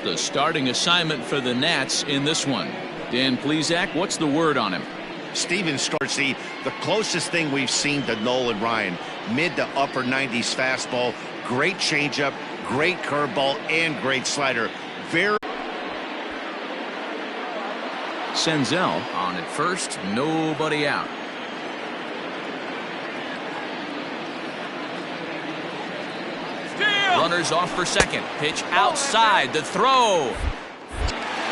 the starting assignment for the Nats in this one. Dan Plesac, what's the word on him? Steven Scorsi, the closest thing we've seen to Nolan Ryan. Mid to upper 90s fastball, great changeup, great curveball, and great slider. Very. Senzel on at first, nobody out. Runners off for second. Pitch outside. The throw.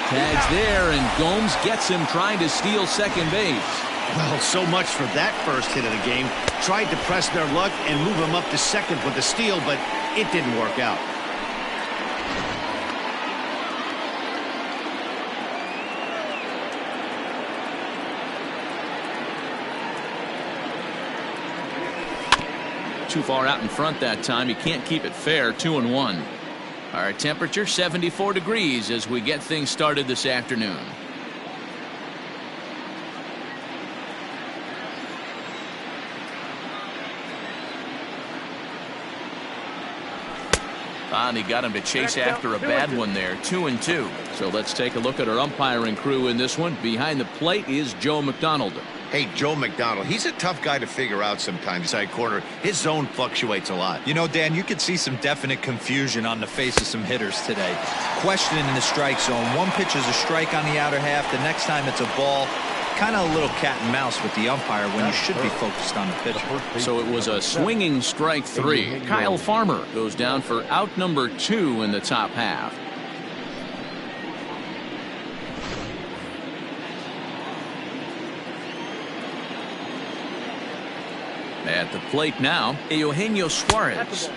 Tags there, and Gomes gets him trying to steal second base. Well, so much for that first hit of the game. Tried to press their luck and move him up to second with a steal, but it didn't work out. Too far out in front that time. He can't keep it fair. 2-1. Our temperature 74 degrees as we get things started this afternoon. And he got him to chase after a bad one there. 2-2. So let's take a look at our umpiring crew in this one. Behind the plate is Joe McDonald. Hey, Joe McDonald, he's a tough guy to figure out sometimes. Side corner, his zone fluctuates a lot. You know, Dan, you could see some definite confusion on the face of some hitters today. Questioning in the strike zone. One pitch is a strike on the outer half. The next time it's a ball. Kind of a little cat and mouse with the umpire when you should be focused on the pitcher. So it was a swinging strike 3. Kyle Farmer goes down for out number 2 in the top half. At the plate now, Eugenio Suarez.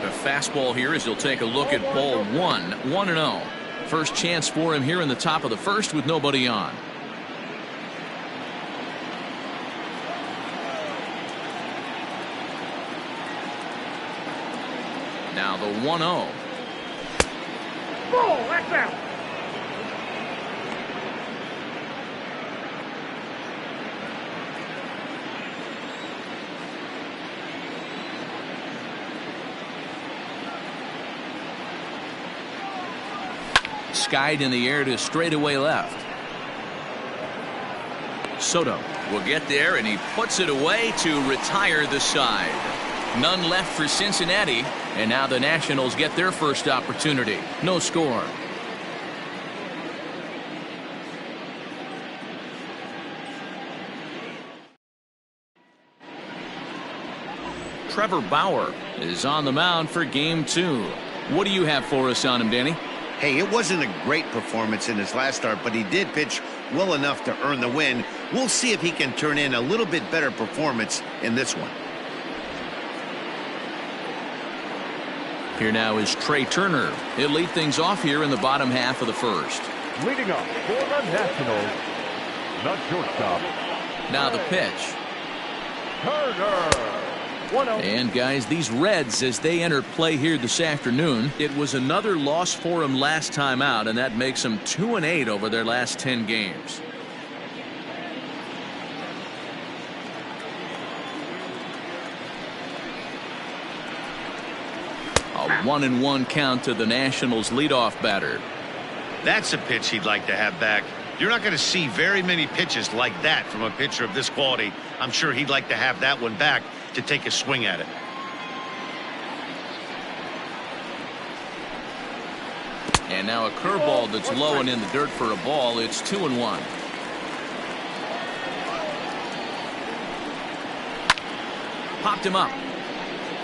The fastball here as he'll take a look at ball 1. 1-0. First chance for him here in the top of the first with nobody on. Now the 1-0. Ball, that's out. Skied in the air to straightaway left. Soto will get there, and he puts it away to retire the side. None left for Cincinnati, and now the Nationals get their first opportunity. No score. Trevor Bauer is on the mound for game 2. What do you have for us on him, Danny? Hey, it wasn't a great performance in his last start, but he did pitch well enough to earn the win. We'll see if he can turn in a little bit better performance in this one. Here now is Trey Turner. He'll lead things off here in the bottom half of the first. Leading up for the Nationals, the shortstop. Now the pitch. Turner. 1-0. And guys, these Reds, as they enter play here this afternoon, it was another loss for them last time out, and that makes them 2-8 over their last 10 games. A 1-1 count to the Nationals leadoff batter. That's a pitch he'd like to have back. You're not going to see very many pitches like that from a pitcher of this quality. I'm sure he'd like to have that one back to take a swing at it. And now a curveball that's low and in the dirt for a ball. It's 2-1. Popped him up.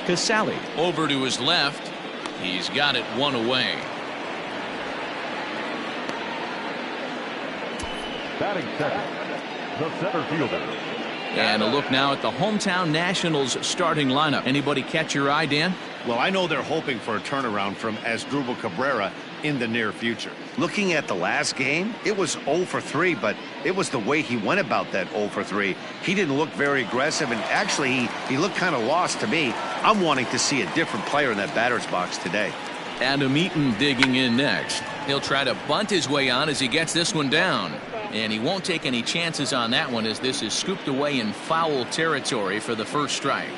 Casali over to his left. He's got it one away. Batting second, the center fielder. And a look now at the hometown Nationals starting lineup. Anybody catch your eye, Dan? Well, I know they're hoping for a turnaround from Asdrubal Cabrera in the near future. Looking at the last game, it was 0 for 3, but it was the way he went about that 0 for 3. He didn't look very aggressive, and actually he looked kind of lost to me. I'm wanting to see a different player in that batter's box today. Adam Eaton digging in next. He'll try to bunt his way on as he gets this one down. And he won't take any chances on that one as this is scooped away in foul territory for the first strike.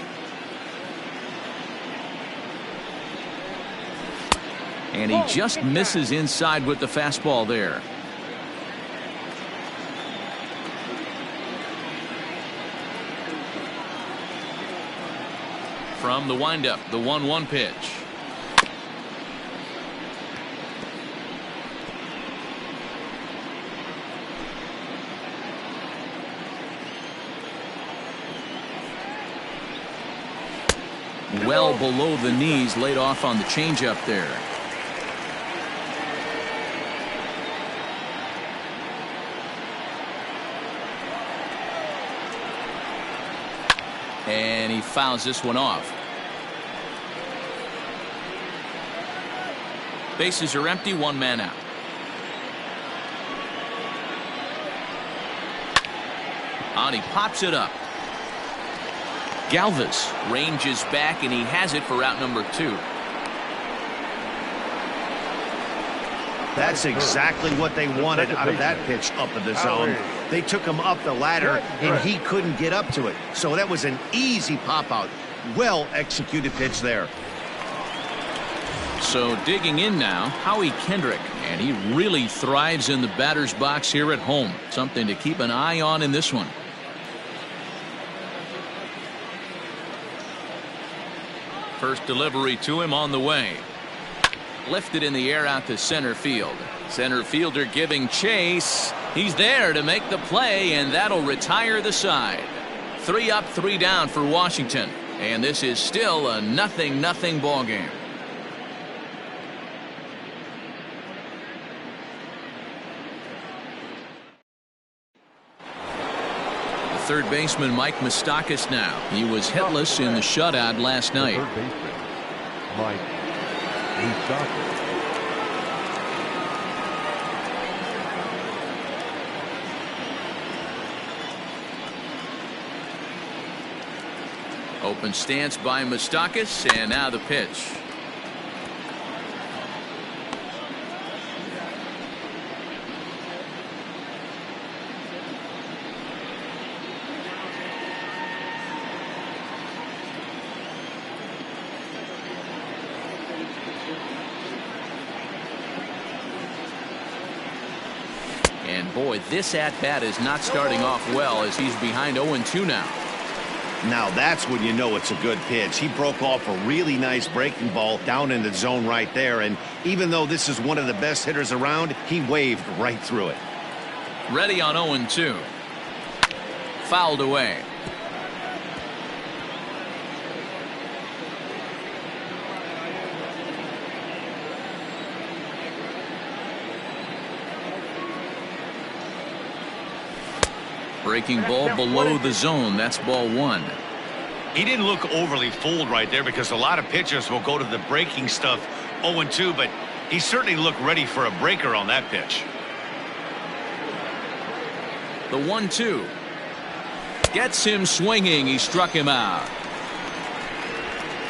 And he just misses inside with the fastball there. From the windup, the 1-1 pitch. Well below the knees, laid off on the changeup there. And he fouls this one off. Bases are empty, one man out. And he pops it up. Galvis ranges back, and he has it for out number 2. That's exactly what they wanted out of that pitch up in the zone. They took him up the ladder, and he couldn't get up to it. So that was an easy pop-out. Well-executed pitch there. So digging in now, Howie Kendrick, and he really thrives in the batter's box here at home. Something to keep an eye on in this one. First delivery to him on the way. Lifted in the air out to center field. Center fielder giving chase. He's there to make the play, and that'll retire the side. 3 up, 3 down for Washington. And this is still a 0-0 ball game. Third baseman Mike Moustakas now. He was hitless in the shutout last night. Third baseman, Mike Moustakas. Open stance by Moustakas, and now the pitch. And boy, this at-bat is not starting off well as he's behind 0-2 now. Now that's when you know it's a good pitch. He broke off a really nice breaking ball down in the zone right there. And even though this is one of the best hitters around, he waved right through it. Ready on 0-2. Fouled away. Breaking ball below the zone. That's ball 1. He didn't look overly fooled right there because a lot of pitchers will go to the breaking stuff 0-2, but he certainly looked ready for a breaker on that pitch. The 1-2 gets him swinging. He struck him out.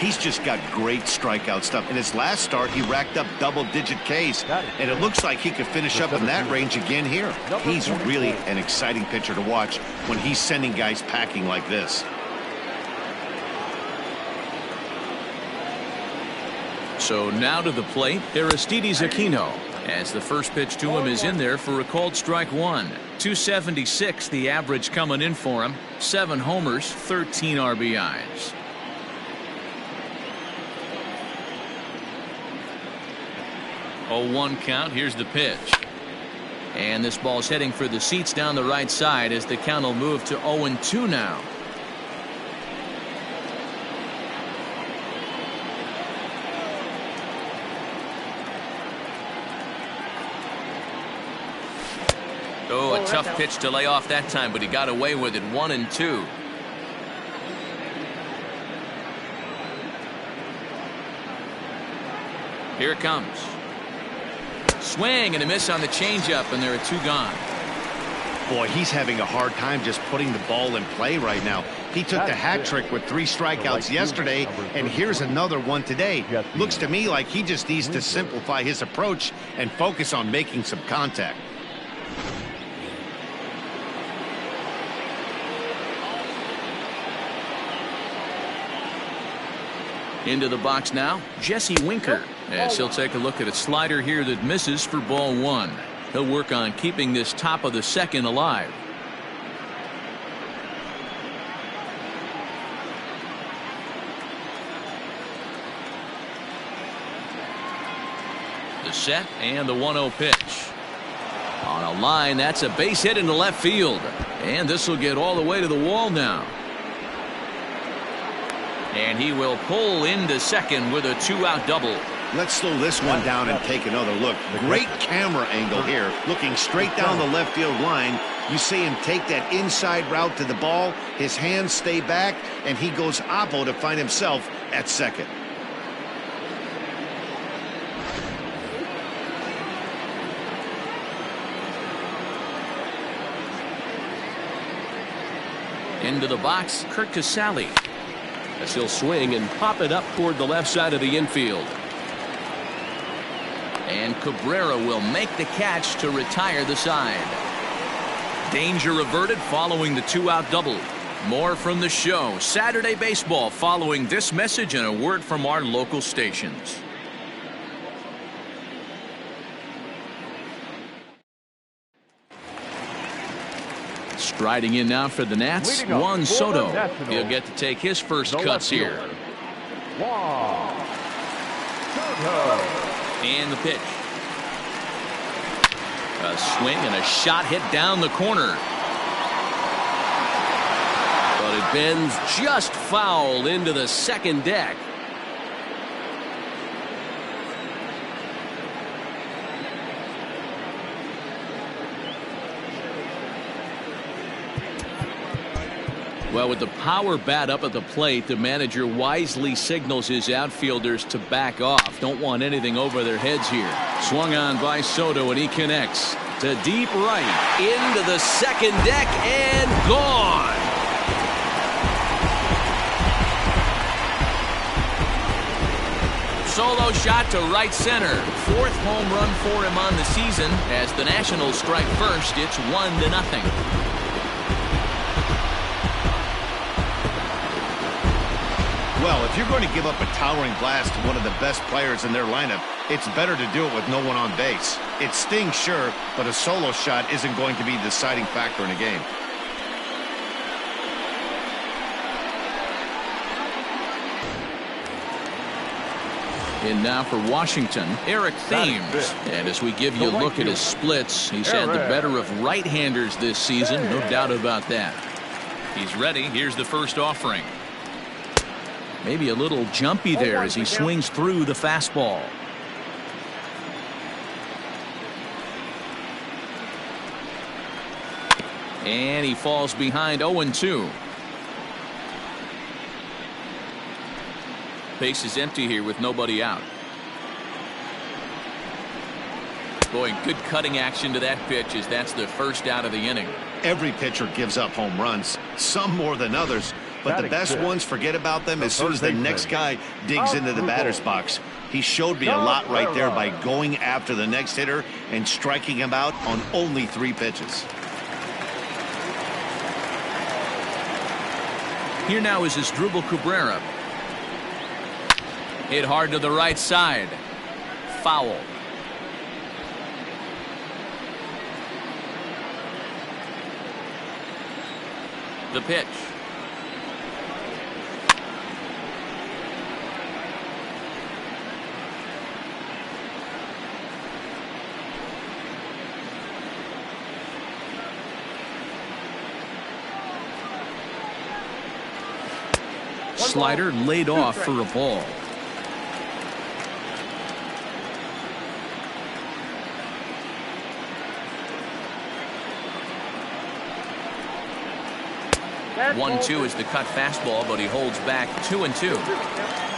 He's just got great strikeout stuff. In his last start, he racked up double-digit Ks, and it looks like he could finish up in that range again here. He's really an exciting pitcher to watch when he's sending guys packing like this. So now to the plate, Aristides Aquino, as the first pitch to him is in there for a called strike 1. 276 the average coming in for him. 7 homers, 13 RBIs. 0-1 count. Here's the pitch. And this ball's heading for the seats down the right side as the count will move to 0-2 now. Oh, a tough pitch to lay off that time, but he got away with it. 1-2. Here it comes. Swing and a miss on the changeup, and there are 2 gone. Boy, he's having a hard time just putting the ball in play right now. He took the hat trick with 3 strikeouts yesterday, and here's another one today. Looks to me like he just needs to simplify his approach and focus on making some contact. Into the box now, Jesse Winker. As he'll take a look at a slider here that misses for ball one. He'll work on keeping this top of the second alive. The set and the 1-0 pitch. On a line, that's a base hit into left field. And this will get all the way to the wall now. And he will pull into second with a 2-out double. Let's slow this one down and take another look. Great camera angle here. Looking straight down the left field line. You see him take that inside route to the ball. His hands stay back, and he goes oppo to find himself at second. Into the box, Kurt Casale. As he'll swing and pop it up toward the left side of the infield. And Cabrera will make the catch to retire the side. Danger averted following the 2-out double. More from the show Saturday Baseball following this message and a word from our local stations. Striding in now for the Nats, Juan Soto. He'll get to take his first cuts here. And the pitch. A swing and a shot hit down the corner. But it bends just foul into the second deck. Well, with the power bat up at the plate, the manager wisely signals his outfielders to back off. Don't want anything over their heads here. Swung on by Soto, and he connects to deep right into the second deck and gone. Solo shot to right center. Fourth home run for him on the season. As the Nationals strike first, it's 1-0. Well, if you're going to give up a towering blast to one of the best players in their lineup, it's better to do it with no one on base. It stings, sure, but a solo shot isn't going to be the deciding factor in a game. And now for Washington, Eric Thames. And as we give you a look at his splits, he's had the better of right-handers this season, no doubt about that. He's ready. Here's the first offering. Maybe a little jumpy there as he swings through the fastball. And he falls behind 0-2. Base is empty here with nobody out. Boy, good cutting action to that pitch as that's the first out of the inning. Every pitcher gives up home runs, some more than others. But the best ones, forget about them as soon as the next guy digs into the batter's box. He showed me a lot right there by going after the next hitter and striking him out on only 3 pitches. Here now is Asdrubal Cabrera. Hit hard to the right side. Foul. The pitch. Slider laid off for a ball. One, 2 is the cut fastball, but he holds back 2-2.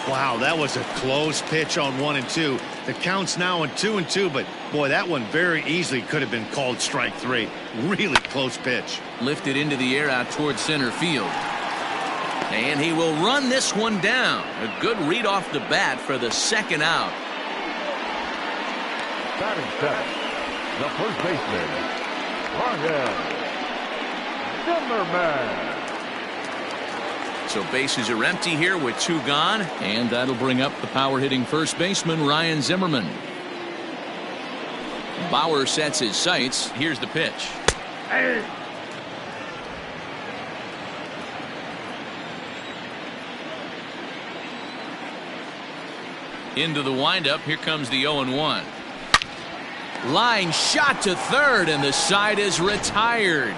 Wow, that was a close pitch on 1 and 2. The count's now on 2 and 2, but boy, that one very easily could have been called strike 3. Really close pitch. Lifted into the air out toward center field. And he will run this one down. A good read off the bat for the second out. Batting seventh, the first baseman, Ryan Zimmerman. So bases are empty here with 2 gone, and that'll bring up the power-hitting first baseman Ryan Zimmerman. Bauer sets his sights. Here's the pitch. Into the windup. Here comes the 0-1. Line shot to third, and the side is retired.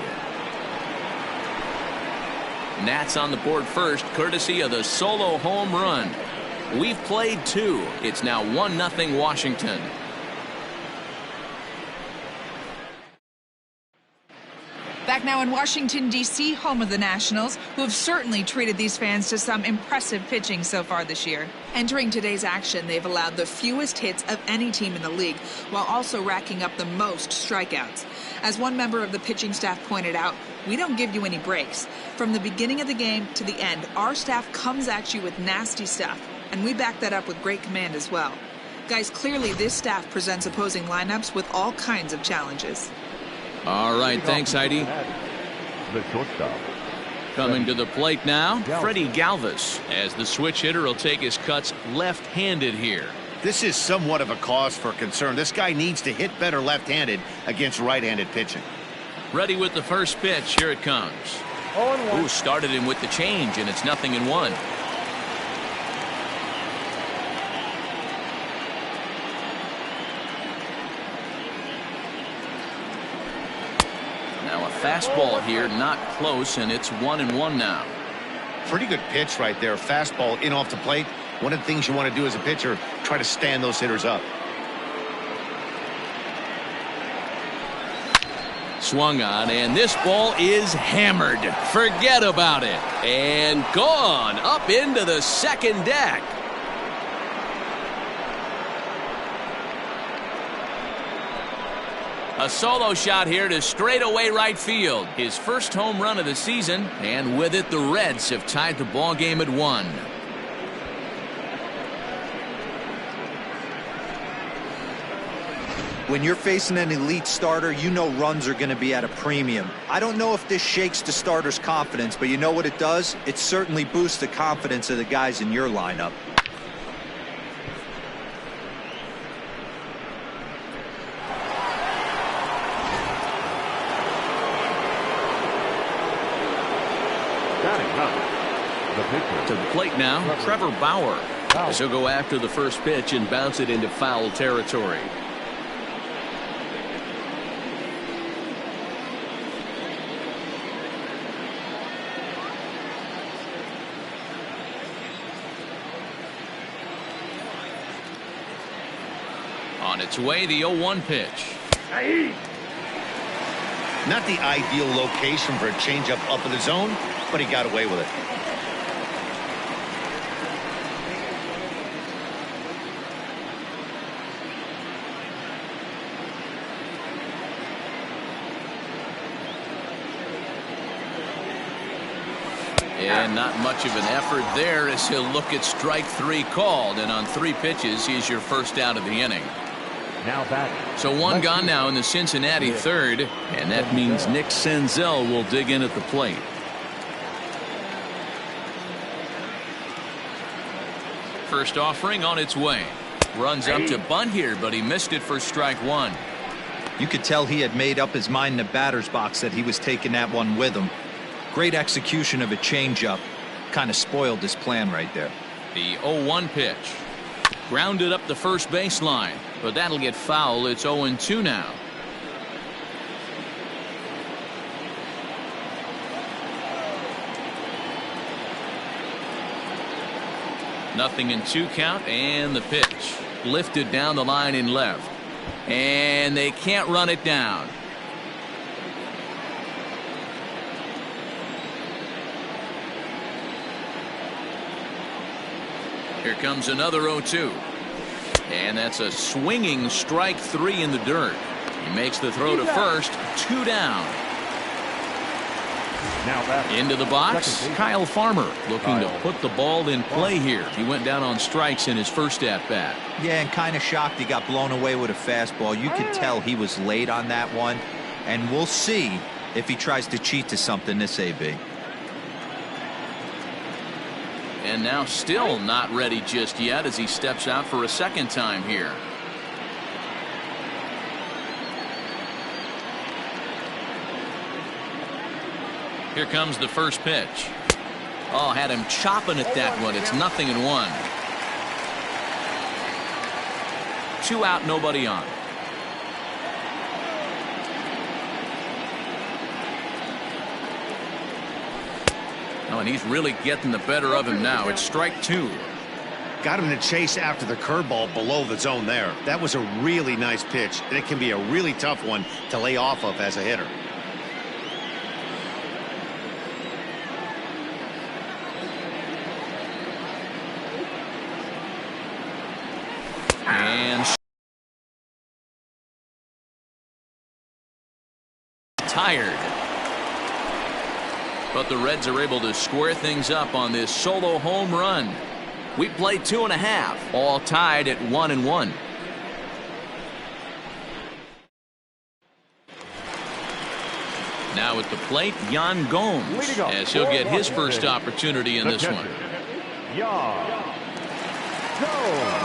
Nats on the board first, courtesy of the solo home run. We've played 2. It's now 1-0 Washington. Back now in Washington, D.C., home of the Nationals, who have certainly treated these fans to some impressive pitching so far this year. Entering today's action, they've allowed the fewest hits of any team in the league, while also racking up the most strikeouts. As one member of the pitching staff pointed out, we don't give you any breaks. From the beginning of the game to the end, our staff comes at you with nasty stuff, and we back that up with great command as well. Guys, clearly this staff presents opposing lineups with all kinds of challenges. All right, thanks, Heidi. The shortstop. Coming to the plate now, Freddie Galvis, as the switch hitter will take his cuts left-handed here. This is somewhat of a cause for concern. This guy needs to hit better left-handed against right-handed pitching. Ready with the first pitch. Here it comes. 0-1. Ooh, started him with the change, and it's 0-1. Now a fastball here, not close, and it's 1-1 now. Pretty good pitch right there. Fastball in off the plate. One of the things you want to do as a pitcher, try to stand those hitters up. Swung on, and this ball is hammered. Forget about it. And gone up into the second deck. A solo shot here to straightaway right field. His first home run of the season, and with it, the Reds have tied the ball game at 1. When you're facing an elite starter, you know runs are going to be at a premium. I don't know if this shakes the starter's confidence, but you know what it does? It certainly boosts the confidence of the guys in your lineup. To the plate now, Trevor Bauer. As he'll go after the first pitch and bounce it into foul territory. On its way, the 0-1 pitch. Not the ideal location for a changeup up in the zone, but he got away with it. And not much of an effort there as he'll look at strike 3 called, and on 3 pitches he's your first out of the inning. Now batting. So 1 gone now in the Cincinnati third, and that means Nick Senzel will dig in at the plate. First offering on its way. Runs up to bunt here, but he missed it for strike 1. You could tell he had made up his mind in the batter's box that he was taking that one with him. Great execution of a changeup. Kind of spoiled his plan right there. The 0-1 pitch. Grounded up the first baseline, but that'll get foul. It's 0-2 now. Nothing in 2 count, and the pitch. Lifted down the line in left. And they can't run it down. Here comes another 0-2. And that's a swinging strike 3 in the dirt. He makes the throw to first. 2 down. Now into the box, Kyle Farmer looking to put the ball in play here. He went down on strikes in his first at-bat. Yeah, and kind of shocked he got blown away with a fastball. You could tell he was late on that one. And we'll see if he tries to cheat to something this AB. And now still not ready just yet as he steps out for a second time here. Here comes the first pitch. Oh, had him chopping at that one. It's 0-1. 2 out, nobody on. Oh, and he's really getting the better of him now. It's strike 2. Got him to chase after the curveball below the zone there. That was a really nice pitch, and it can be a really tough one to lay off of as a hitter. And tired. But the Reds are able to square things up on this solo home run. We play 2.5, all tied at 1-1. Now at the plate, Yan Gomes, as he'll get his first opportunity in this one. Yan Gomes.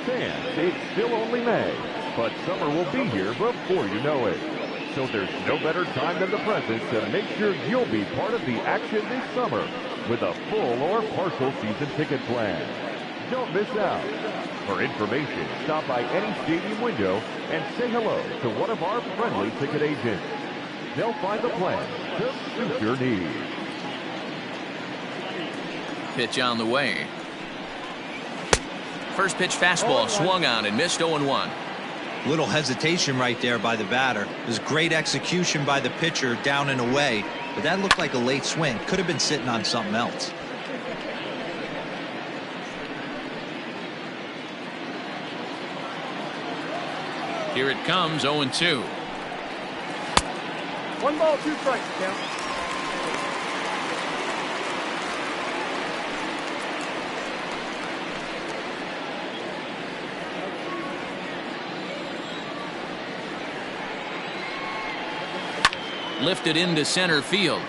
Fans, it's still only May, but summer will be here before you know it. So there's no better time than the present to make sure you'll be part of the action this summer with a full or partial season ticket plan. Don't miss out. For information, stop by any stadium window and say hello to one of our friendly ticket agents. They'll find the plan to suit your needs. Pitch on the way. First pitch fastball swung on and missed. 0-1. Little hesitation right there by the batter. It was great execution by the pitcher down and away, but that looked like a late swing. Could have been sitting on something else. Here it comes. 0-2. 1 ball, 2 strikes, count. Lifted into center field.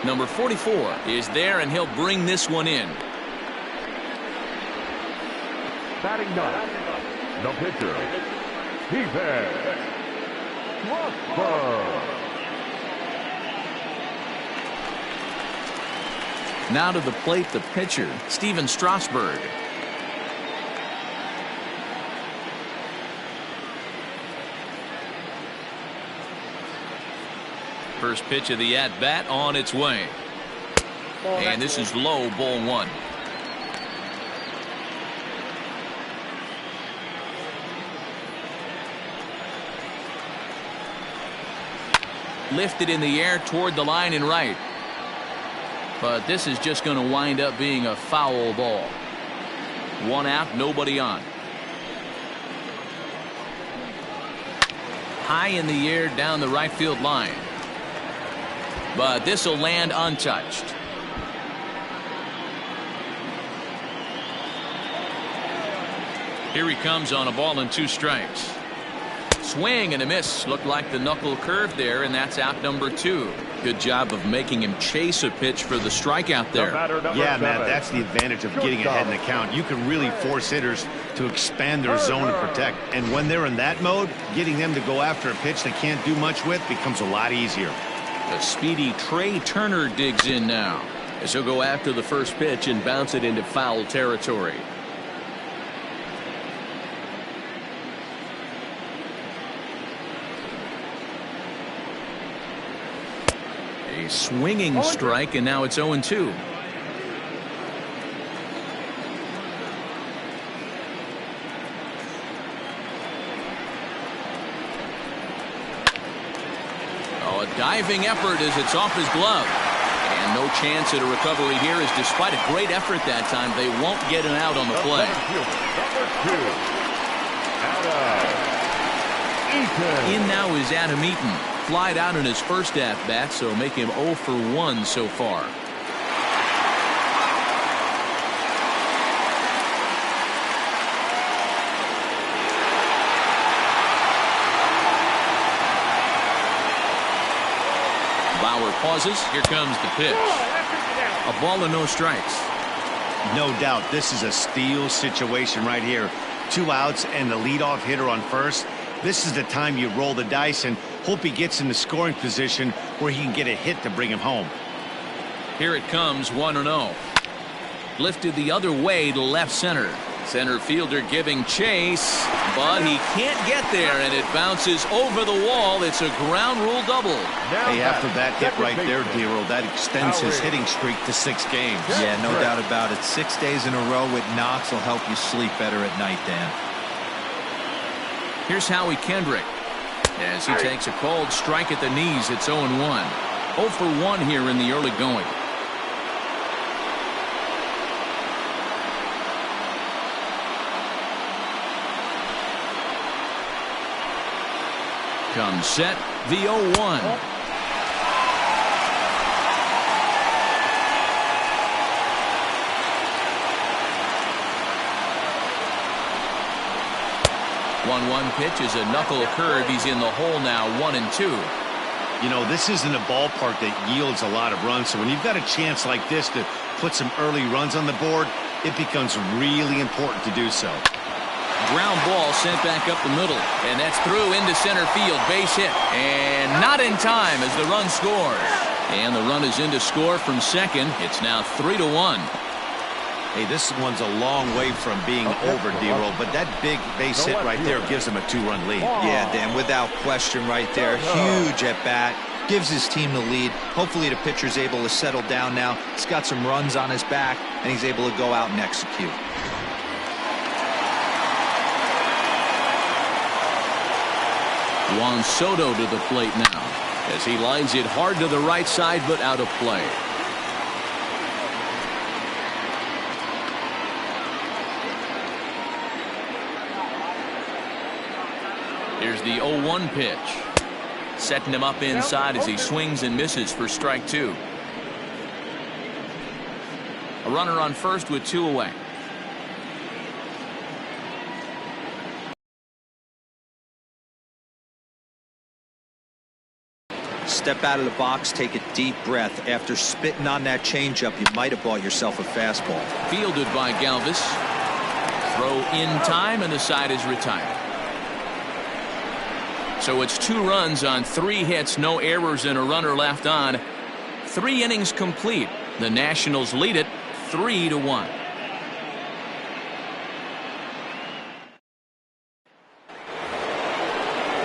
Number 44 is there, and he'll bring this one in. Batting 9, the pitcher, Stephen Strasburg. Now to the plate, the pitcher, Stephen Strasburg. First pitch of the at-bat on its way. And this is low, ball 1. Lifted in the air toward the line and right. But this is just going to wind up being a foul ball. 1 out, nobody on. High in the air down the right field line. But this will land untouched. Here he comes on a ball and 2 strikes. Swing and a miss. Looked like the knuckle curve there, and that's out number 2. Good job of making him chase a pitch for the strikeout there. Yeah, Matt, that's the advantage of getting ahead in the count. You can really force hitters to expand their zone to protect. And when they're in that mode, getting them to go after a pitch they can't do much with becomes a lot easier. The speedy Trey Turner digs in now, as he'll go after the first pitch and bounce it into foul territory. A swinging strike, and now it's 0-2. Diving effort as it's off his glove. And no chance at a recovery here, as despite a great effort that time, they won't get an out on the play. In now is Adam Eaton. Flied out in his first at-bat, so make him 0 for 1 so far. Pauses. Here comes the pitch. A ball and no strikes. No doubt this is a steal situation right here. 2 outs and the leadoff hitter on first. This is the time you roll the dice and hope he gets in the scoring position where he can get a hit to bring him home. Here it comes, 1-0. Lifted the other way to left center. Center fielder giving chase, but he can't get there, and it bounces over the wall. It's a ground rule double. Hey, after that hit right there, Dero, that extends his hitting streak to 6 games. Yeah, no doubt about it. 6 days in a row with knocks will help you sleep better at night, Dan. Here's Howie Kendrick. As he takes a cold strike at the knees, it's 0-1. 0 for 1 here in the early going. Comes set, the 0-1. One pitch is a knuckle curve. He's in the hole now, 1-2. You know, this isn't a ballpark that yields a lot of runs, so when you've got a chance like this to put some early runs on the board, it becomes really important to do so. Ground ball sent back up the middle, and that's through into center field. Base hit, and not in time as the run scores. And the run is in to score from second. It's now 3-1. Hey, this one's a long way from being over, D-Roll, but that big base hit right there gives him a 2-run lead. Yeah, Dan, without question right there. Huge at bat. gives his team the lead. Hopefully the pitcher's able to settle down now. He's got some runs on his back, and he's able to go out and execute. Juan Soto to the plate now as he lines it hard to the right side, but out of play. Here's the 0-1 pitch. Setting him up inside as he swings and misses for strike two. A runner on first with two away. Step out of the box, take a deep breath. After spitting on that changeup, you might have bought yourself a fastball. Fielded by Galvis. Throw in time, and the side is retired. So it's 2 runs on 3 hits, no errors, and a runner left on. 3 innings complete. The Nationals lead it 3-1.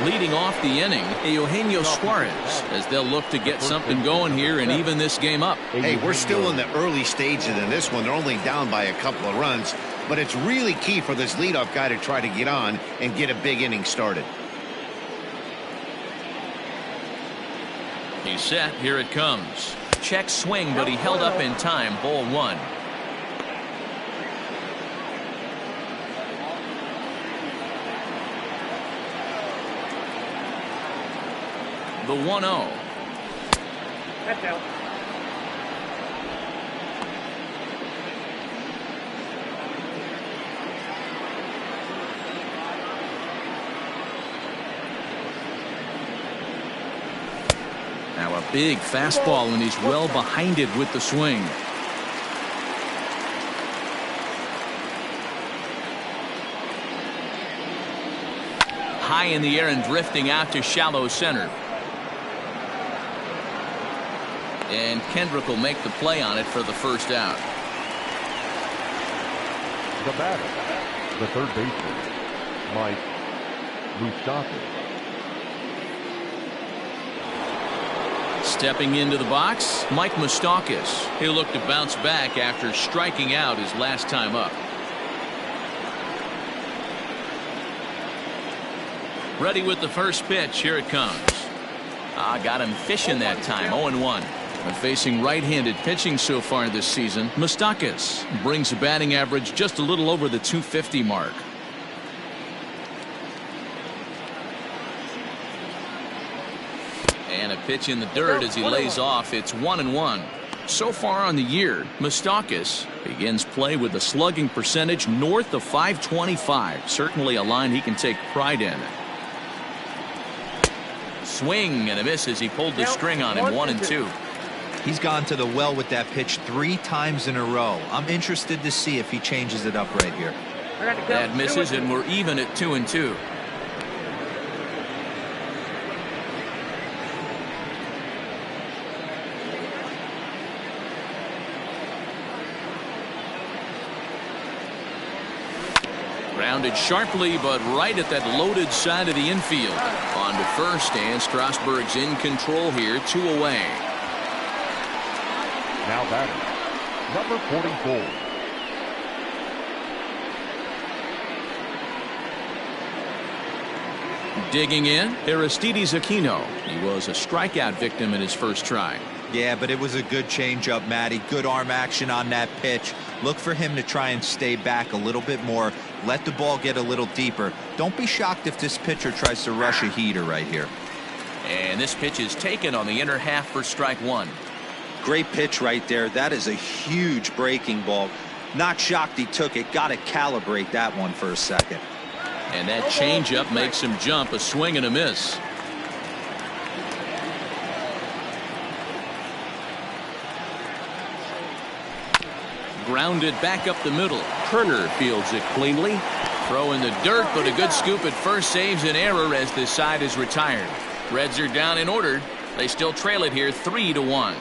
Leading off the inning, Eugenio Suarez, as they'll look to get something going here and even this game up. Hey, we're still in the early stages in this one. They're only down by a couple of runs, but it's really key for this leadoff guy to try to get on and get a big inning started. He's set. Here it comes. Check swing, but he held up in time. Ball 1. The 1-0. That's out. Now a big fastball, and he's well behind it with the swing. High in the air and drifting out to shallow center. And Kendrick will make the play on it for the first out. The batter, the third baseman, Mike Moustakas. Stepping into the box, Mike Moustakas. He'll look to bounce back after striking out his last time up. Ready with the first pitch. Here it comes. Got him fishing that time. 0-1. And facing right-handed pitching so far this season, Moustakas brings a batting average just a little over the .250 mark. And a pitch in the dirt as he lays off. It's 1-1. So far on the year, Moustakas begins play with a slugging percentage north of .525. Certainly a line he can take pride in. Swing and a miss as he pulled the string on him. 1-2. He's gone to the well with that pitch 3 times in a row. I'm interested to see if he changes it up right here. That misses, and we're even at 2-2. Grounded sharply, but right at that loaded side of the infield. On to first, and Strasburg's in control here. 2 away. Now batting, number 44. Digging in, Aristides Aquino. He was a strikeout victim in his first try. Yeah, but it was a good changeup, Matty. Good arm action on that pitch. Look for him to try and stay back a little bit more. Let the ball get a little deeper. Don't be shocked if this pitcher tries to rush a heater right here. And this pitch is taken on the inner half for strike 1. Great pitch right there. That is a huge breaking ball. Not shocked he took it. Got to calibrate that one for a second. And that changeup makes him jump. A swing and a miss. Grounded back up the middle. Turner fields it cleanly. Throw in the dirt, but a good scoop at first saves an error as this side is retired. Reds are down and ordered. They still trail it here 3-1.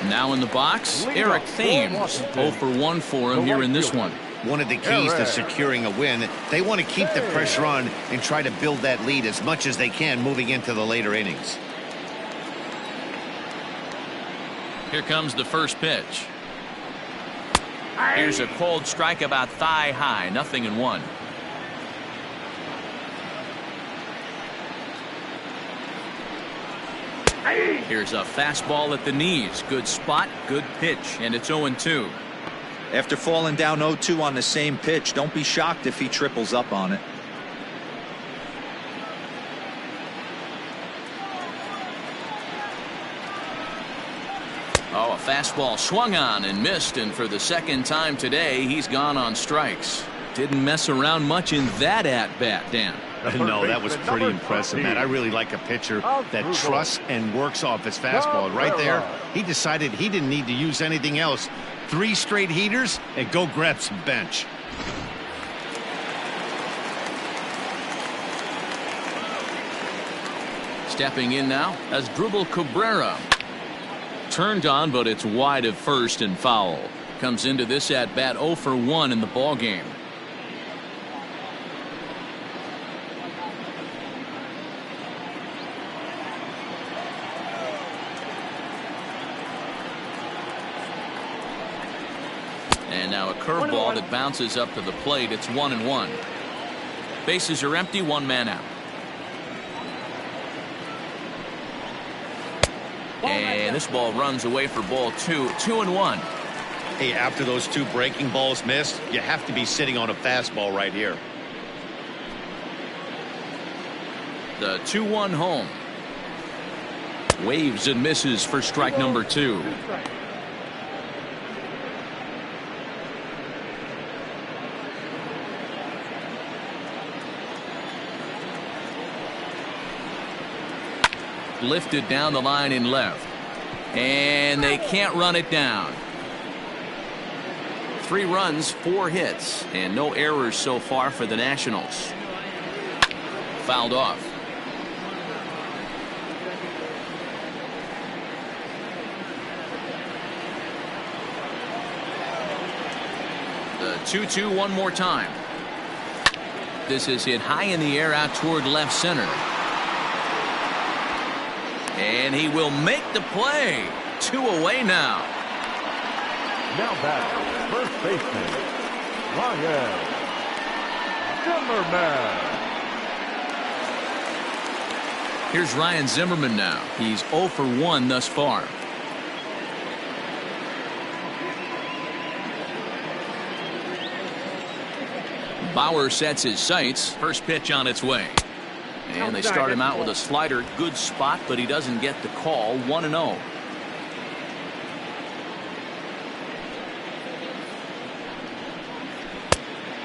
Now in the box, Eric Thames. 0 for 1 for him here in this one. One of the keys to securing a win, they want to keep the pressure on and try to build that lead as much as they can moving into the later innings. Here comes the first pitch. Here's a cold strike about thigh high, 0-1. Here's a fastball at the knees. Good spot, good pitch, and it's 0-2. After falling down 0-2 on the same pitch, don't be shocked if he triples up on it. Oh, a fastball swung on and missed, and for the second time today, he's gone on strikes. Didn't mess around much in that at-bat, Dan. No, that was pretty impressive, man. I really like a pitcher that trusts and works off his fastball. Right there, he decided he didn't need to use anything else. 3 straight heaters and go grab some bench. Stepping in now as Asdrubal Cabrera. Turned on, but it's wide of first and foul. Comes into this at bat 0 for 1 in the ball game. And now a curveball that bounces up to the plate. It's 1-1. Bases are empty, 1 man out. And this ball runs away for ball 2. 2-1. Hey, after those 2 breaking balls missed, you have to be sitting on a fastball right here. The 2-1 home. Waves and misses for strike number 2. Lifted down the line in left, and they can't run it down. 3 runs, 4 hits, and no errors so far for the Nationals. Fouled off. The 2-2 one more time. This is hit high in the air out toward left center. And he will make the play. 2 away now. Now back, first baseman, Ryan Zimmerman. Here's Ryan Zimmerman now. He's 0 for 1 thus far. Bauer sets his sights. First pitch on its way. And they start him out with a slider. Good spot, but he doesn't get the call. 1-0.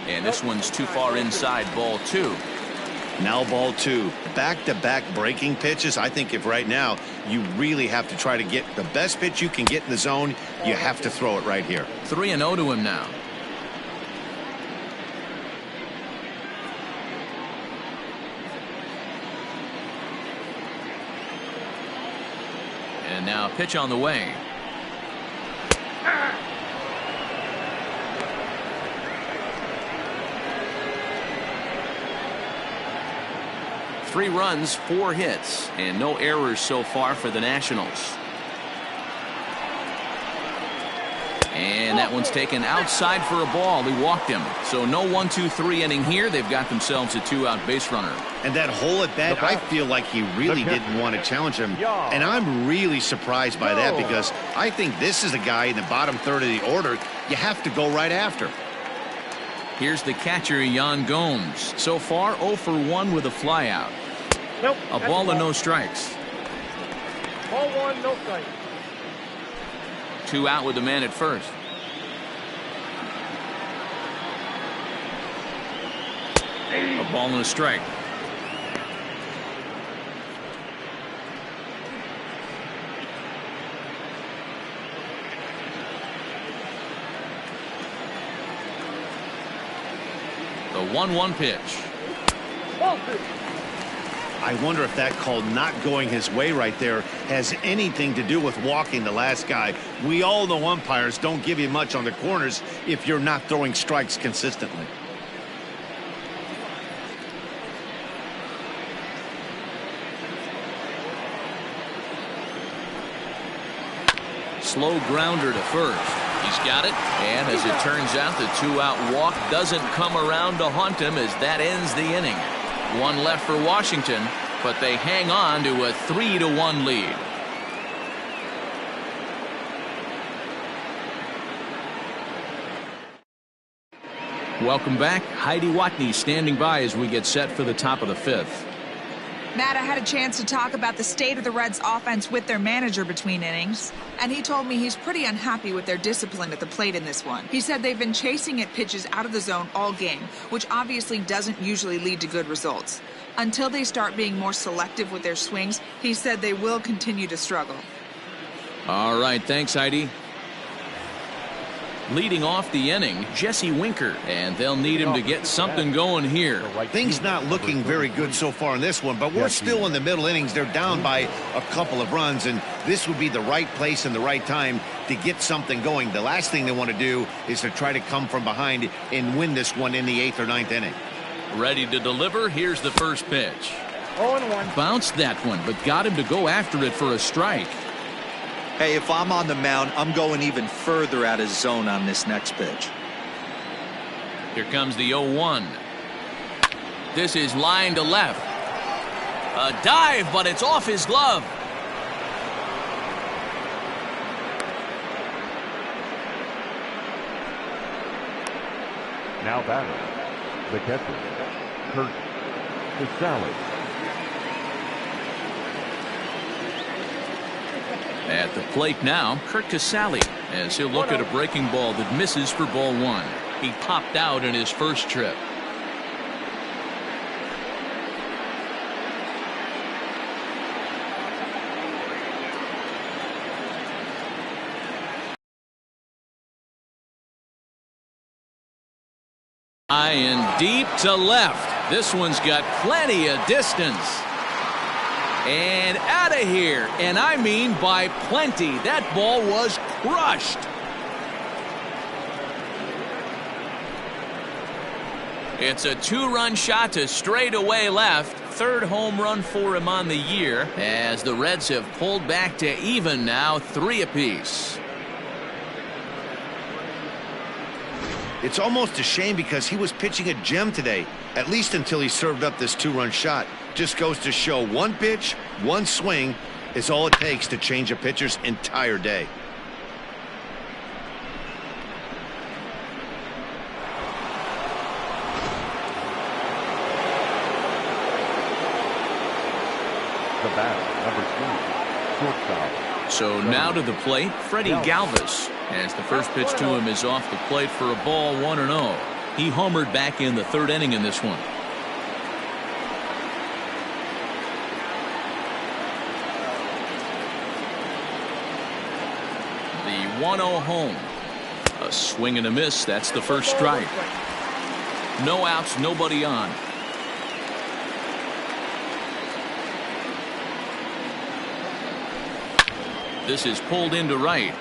And this one's too far inside. Ball 2. Now ball 2. Back-to-back breaking pitches. I think if right now you really have to try to get the best pitch you can get in the zone, you have to throw it right here. 3-0 to him now. And now pitch on the way. Three runs, 4 hits, and no errors so far for the Nationals. And that one's taken outside for a ball. He walked him. So no 1-2-3 inning here. They've got themselves a 2-out base runner. And that hole at bat, I feel like he really didn't want to challenge him. And I'm really surprised by that because I think this is a guy in the bottom third of the order you have to go right after. Here's the catcher, Yan Gomes. So far, 0 for 1 with a flyout. Nope. A ball and no strikes. Ball 1, no strikes. 2 out with the man at first. A ball and a strike. The 1-1 pitch. I I wonder if that call not going his way right there has anything to do with walking the last guy. We all know umpires don't give you much on the corners if you're not throwing strikes consistently. Slow grounder to first. He's got it, and as it turns out, the two-out walk doesn't come around to haunt him as that ends the inning. One left for Washington, but they hang on to a 3-1 lead. Welcome back. Heidi Watney standing by as we get set for the top of the fifth. Matt, I had a chance to talk about the state of the Reds' offense with their manager between innings, and he told me he's pretty unhappy with their discipline at the plate in this one. He said they've been chasing at pitches out of the zone all game, which obviously doesn't usually lead to good results. Until they start being more selective with their swings, he said they will continue to struggle. All right, thanks, Heidi. Leading off the inning, Jesse Winker, and they'll need him to get something going here. Things not looking very good so far in this one, but we're still in the middle innings. They're down by a couple of runs, and this would be the right place and the right time to get something going. The last thing they want to do is to try to come from behind and win this one in the 8th or 9th inning. Ready to deliver. Here's the first pitch. 0-1. Bounced that one, but got him to go after it for a strike. Hey, if I'm on the mound, I'm going even further out of zone on this next pitch. Here comes the 0-1. This is line to left. A dive, but it's off his glove. Now batter, the catcher, Kurt Casale. At the plate now, Kurt Casale, as he'll look at a breaking ball that misses for ball one. He popped out in his first trip. High and deep to left. This one's got plenty of distance. And out of here, and I mean by plenty. That ball was crushed. It's a two-run shot to straightaway left. Third home run for him on the year, as the Reds have pulled back to even now, 3 apiece. It's almost a shame because he was pitching a gem today, at least until he served up this 2-run shot. Just goes to show one pitch, one swing is all it takes to change a pitcher's entire day. The bat, number 2, shortstop. So now to the plate, Freddie Galvis, as the first pitch to him is off the plate for a ball, 1-0. He homered back in the 3rd inning in this one. The 1-0 home. A swing and a miss. That's the first strike. No outs, nobody on. This is pulled into right.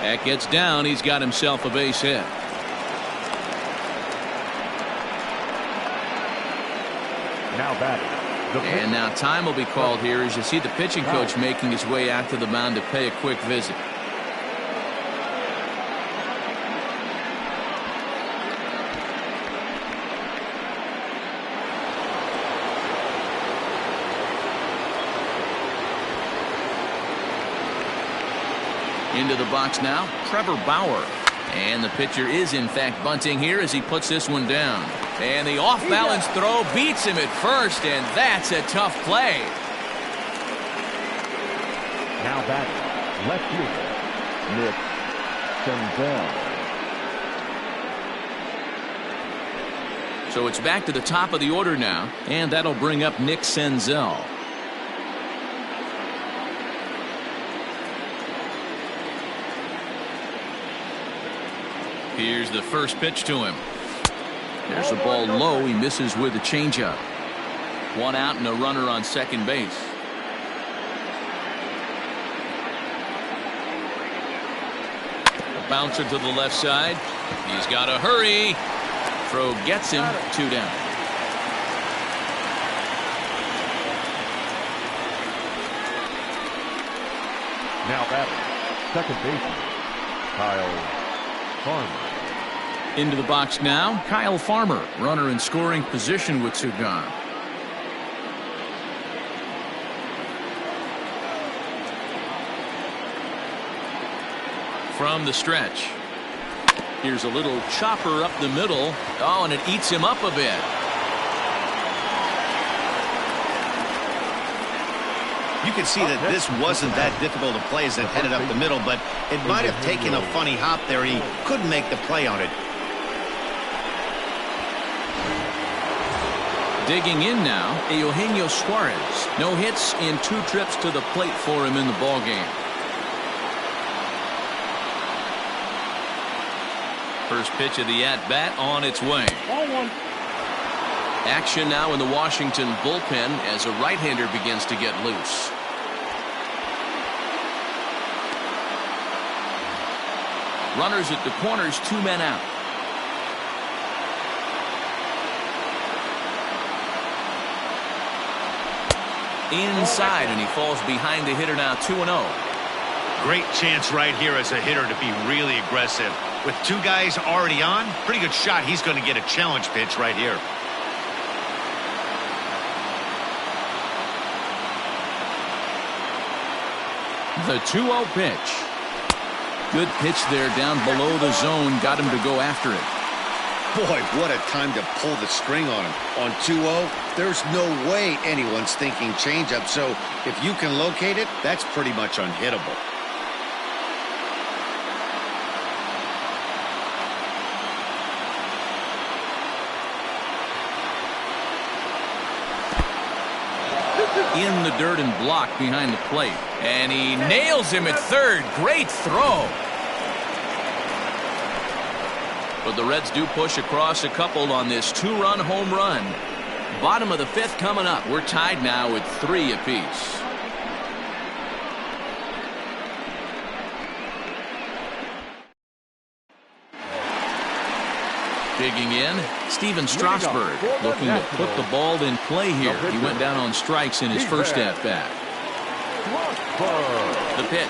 That gets down. He's got himself a base hit. Now batting. And now time will be called here as you see the pitching coach making his way out to the mound to pay a quick visit. Into the box now, Trevor Bauer. And the pitcher is in fact bunting here as he puts this one down. And the off-balance throw beats him at first, and that's a tough play. Now batting, left fielder, Nick Senzel. So it's back to the top of the order now, and that'll bring up Nick Senzel. Here's the first pitch to him. There's a ball low. He misses with a changeup. One out and a runner on second base. A bouncer to the left side. He's got to hurry. Throw gets him. 2 down. Now batting, second baseman, Kyle Farmer. Into the box now, Kyle Farmer, runner in scoring position with 2 gone. From the stretch. Here's a little chopper up the middle. Oh, and it eats him up a bit. You can see that this wasn't that difficult to play as it headed up the middle, but it might have taken a funny hop there. He couldn't make the play on it. Digging in now, Eugenio Suarez. No hits in 2 trips to the plate for him in the ballgame. First pitch of the at-bat on its way. Ball 1. Action now in the Washington bullpen as a right-hander begins to get loose. Runners at the corners, 2 men out. Inside, and he falls behind the hitter now, 2-0. Great chance right here as a hitter to be really aggressive. With 2 guys already on, pretty good shot. He's going to get a challenge pitch right here. The 2-0 pitch. Good pitch there down below the zone. Got him to go after it. Boy, what a time to pull the string on him. On 2-0, there's no way anyone's thinking changeup. So if you can locate it, that's pretty much unhittable. In the dirt and blocked behind the plate. And he nails him at third. Great throw. But the Reds do push across a couple on this 2-run home run. Bottom of the 5th coming up. We're tied now at 3 apiece. Digging in, Steven Strasburg looking to put the ball in play here. He went down on strikes in his first at-bat. The pitch.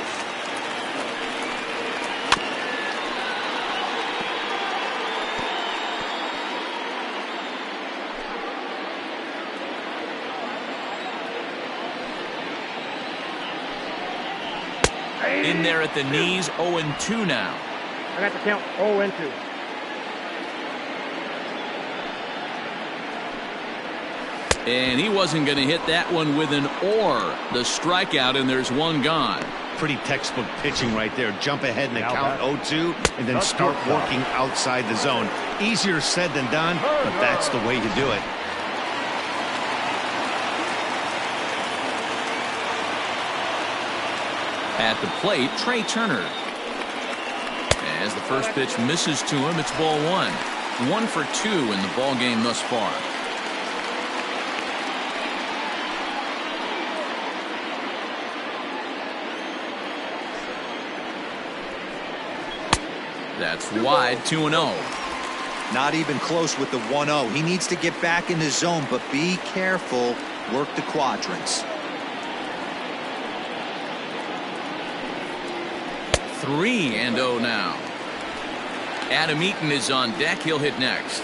In there at the knees, 0-2 now. I got the count 0-2. And he wasn't going to hit that one with an or. The strikeout, and there's 1 gone. Pretty textbook pitching right there. Jump ahead in the count 0-2 and then start working outside the zone. Easier said than done, but that's the way to do it. At the plate, Trey Turner. As the first pitch misses to him, it's ball 1. 1 for 2 in the ball game thus far. That's wide, 2-0. Not even close with the 1-0. He needs to get back in the zone, but be careful. Work the quadrants. 3-0 now. Adam Eaton is on deck. He'll hit next.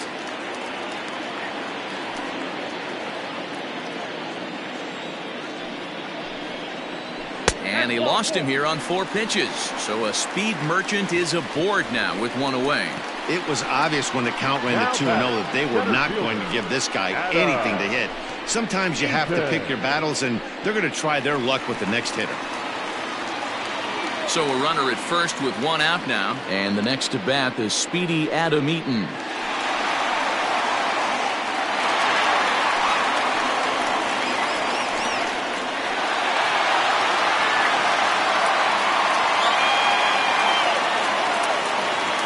And he lost him here on 4 pitches. So a speed merchant is aboard now with 1 away. It was obvious when the count ran to 2-0 that they were not going to give this guy anything to hit. Sometimes you have to pick your battles, and they're going to try their luck with the next hitter. So a runner at first with 1 out now. And the next to bat is speedy Adam Eaton.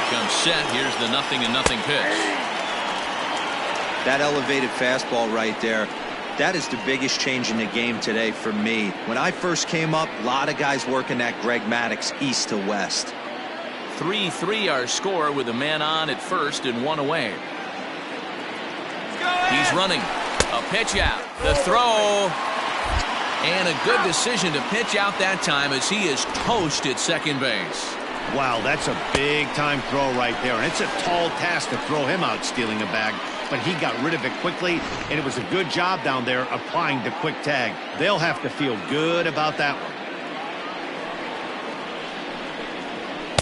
Comes set. Here's the 0-0 pitch. That elevated fastball right there. That is the biggest change in the game today for me. When I first came up, a lot of guys working that Greg Maddux east to west. 3-3 our score with a man on at first and one away. He's running. A pitch out. The throw. And a good decision to pitch out that time as he is toast at second base. Wow, that's a big-time throw right there. And it's a tall task to throw him out stealing a bag. But he got rid of it quickly, and it was a good job down there applying the quick tag. They'll have to feel good about that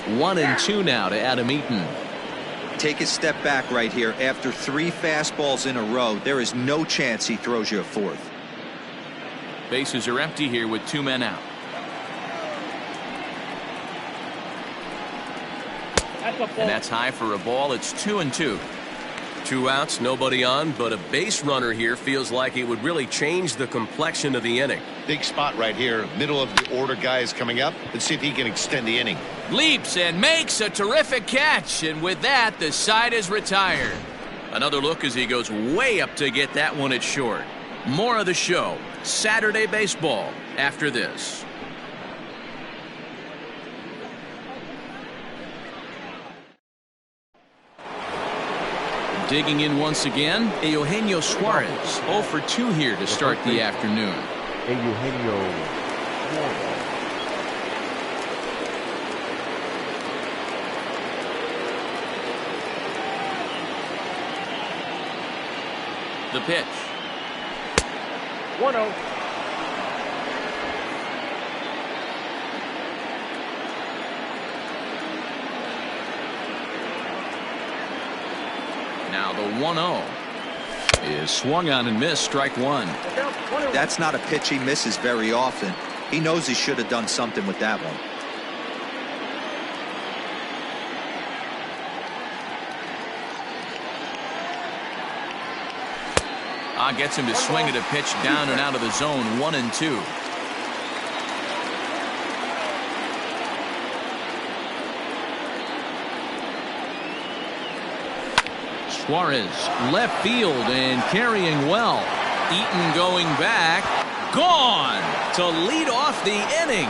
one. 1-2 now to Adam Eaton. Take a step back right here. After 3 fastballs in a row, there is no chance he throws you a fourth. Bases are empty here with 2 men out. And that's high for a ball. It's 2-2. 2 outs, nobody on, but a base runner here feels like it would really change the complexion of the inning. Big spot right here. Middle of the order guy is coming up. Let's see if he can extend the inning. Leaps and makes a terrific catch. And with that, the side is retired. Another look as he goes way up to get that one at short. More of the show. Saturday baseball after this. Digging in once again, Eugenio Suarez. 0 for 2 here to start the afternoon. Eugenio Suarez. The pitch. 1-0. Now the 1-0 is swung on and missed. Strike one. That's not a pitch he misses very often. He knows he should have done something with that one. Gets him to swing at a pitch down and out of the zone. 1-2. Suarez left field and carrying well. Eaton going back. Gone to lead off the inning.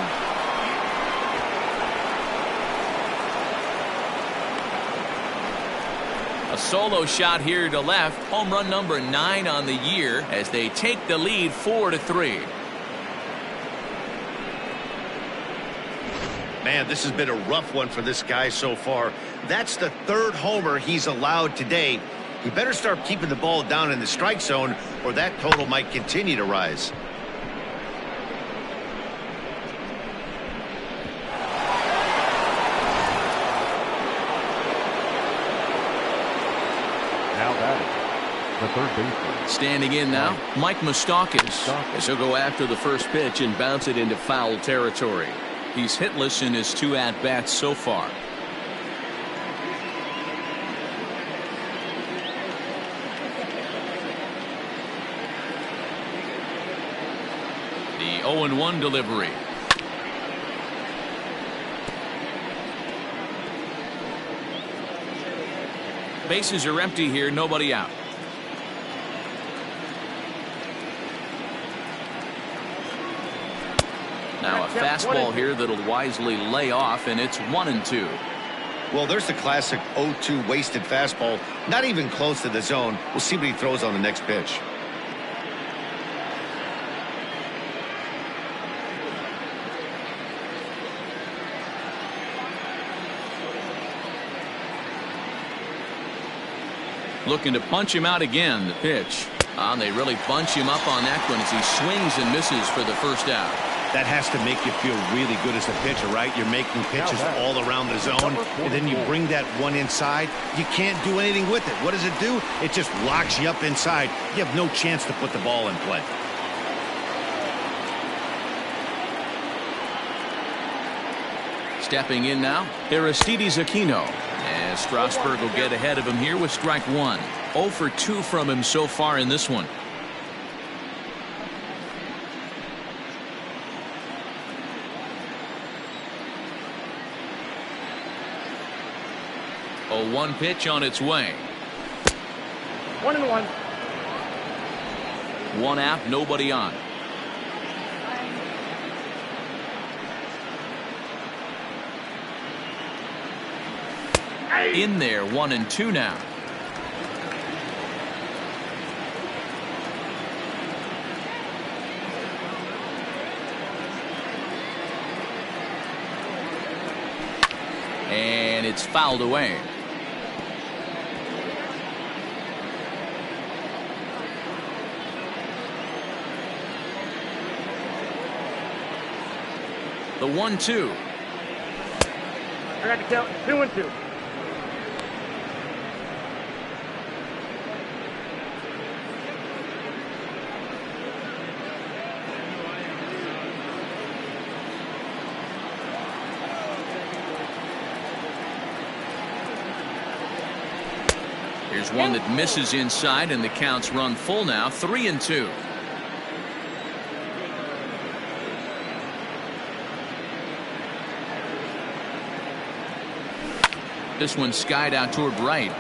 A solo shot here to left. Home run number 9 on the year as they take the lead 4-3. Man, this has been a rough one for this guy so far. That's the 3rd homer he's allowed today. He better start keeping the ball down in the strike zone, or that total might continue to rise. Now batting, the third baseman. Standing in now, Mike Moustakas, as he'll go after the first pitch and bounce it into foul territory. He's hitless in his 2 at-bats so far. The 0-1 delivery. Bases are empty here, nobody out. Now a fastball here that'll wisely lay off, and it's 1-2. Well, there's the classic 0-2 wasted fastball. Not even close to the zone. We'll see what he throws on the next pitch. Looking to punch him out again. The pitch. They really bunch him up on that one as he swings and misses for the first out. That has to make you feel really good as a pitcher, right? You're making pitches all around the zone, and then you bring that one inside. You can't do anything with it. What does it do? It just locks you up inside. You have no chance to put the ball in play. Stepping in now, Aristides Aquino. As Strasburg will get ahead of him here with strike one. 0 for 2 from him so far in this one. A 1 pitch on its way. 1-1. One out, nobody on. In there, 1-2 now. And it's fouled away. The 1-2. I got the count 2-2. Here's one that misses inside, and the count's run full now, 3-2. This one skied out toward right.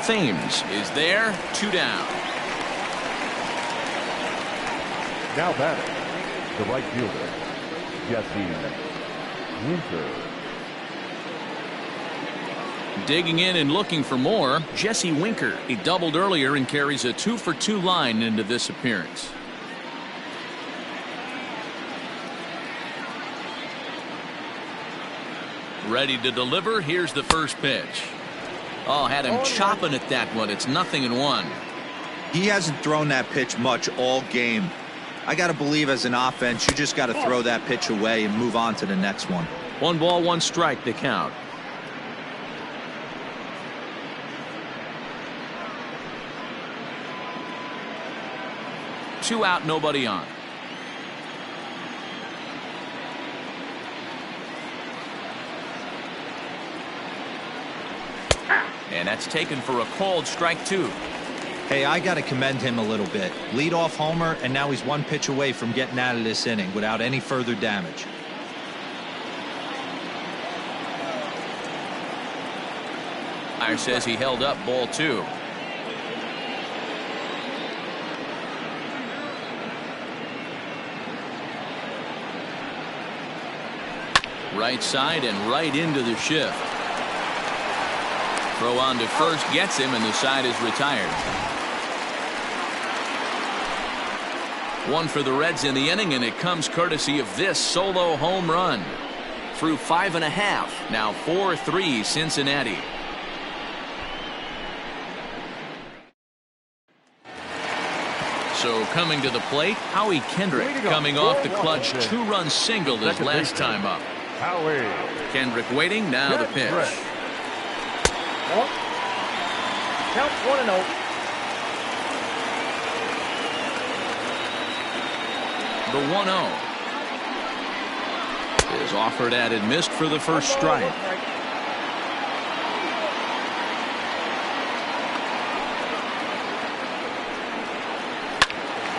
Thames is there, 2 down. Now batting, the right fielder, Jesse Winker. Digging in and looking for more, Jesse Winker. He doubled earlier and carries a 2-for-2 line into this appearance. Ready to deliver. Here's the first pitch. Oh, had him chopping at that one. It's 0-1. He hasn't thrown that pitch much all game. I got to believe as an offense, you just got to throw that pitch away and move on to the next one. 1 ball, 1 strike, the count. Two out, nobody on. And that's taken for a called strike 2. Hey, I got to commend him a little bit. Leadoff homer, and now he's 1 pitch away from getting out of this inning without any further damage. Meyer says he held up ball 2. Right side and right into the shift. Throw on to first gets him, and the side is retired. 1 for the Reds in the inning, and it comes courtesy of this solo home run. Through 5.5, now 4-3 Cincinnati. So coming to the plate, Howie Kendrick coming off the clutch 2-run single his last time up. Howie. Kendrick waiting, now the pitch. Count 1-0. The 1-0 is offered at and missed for the first strike.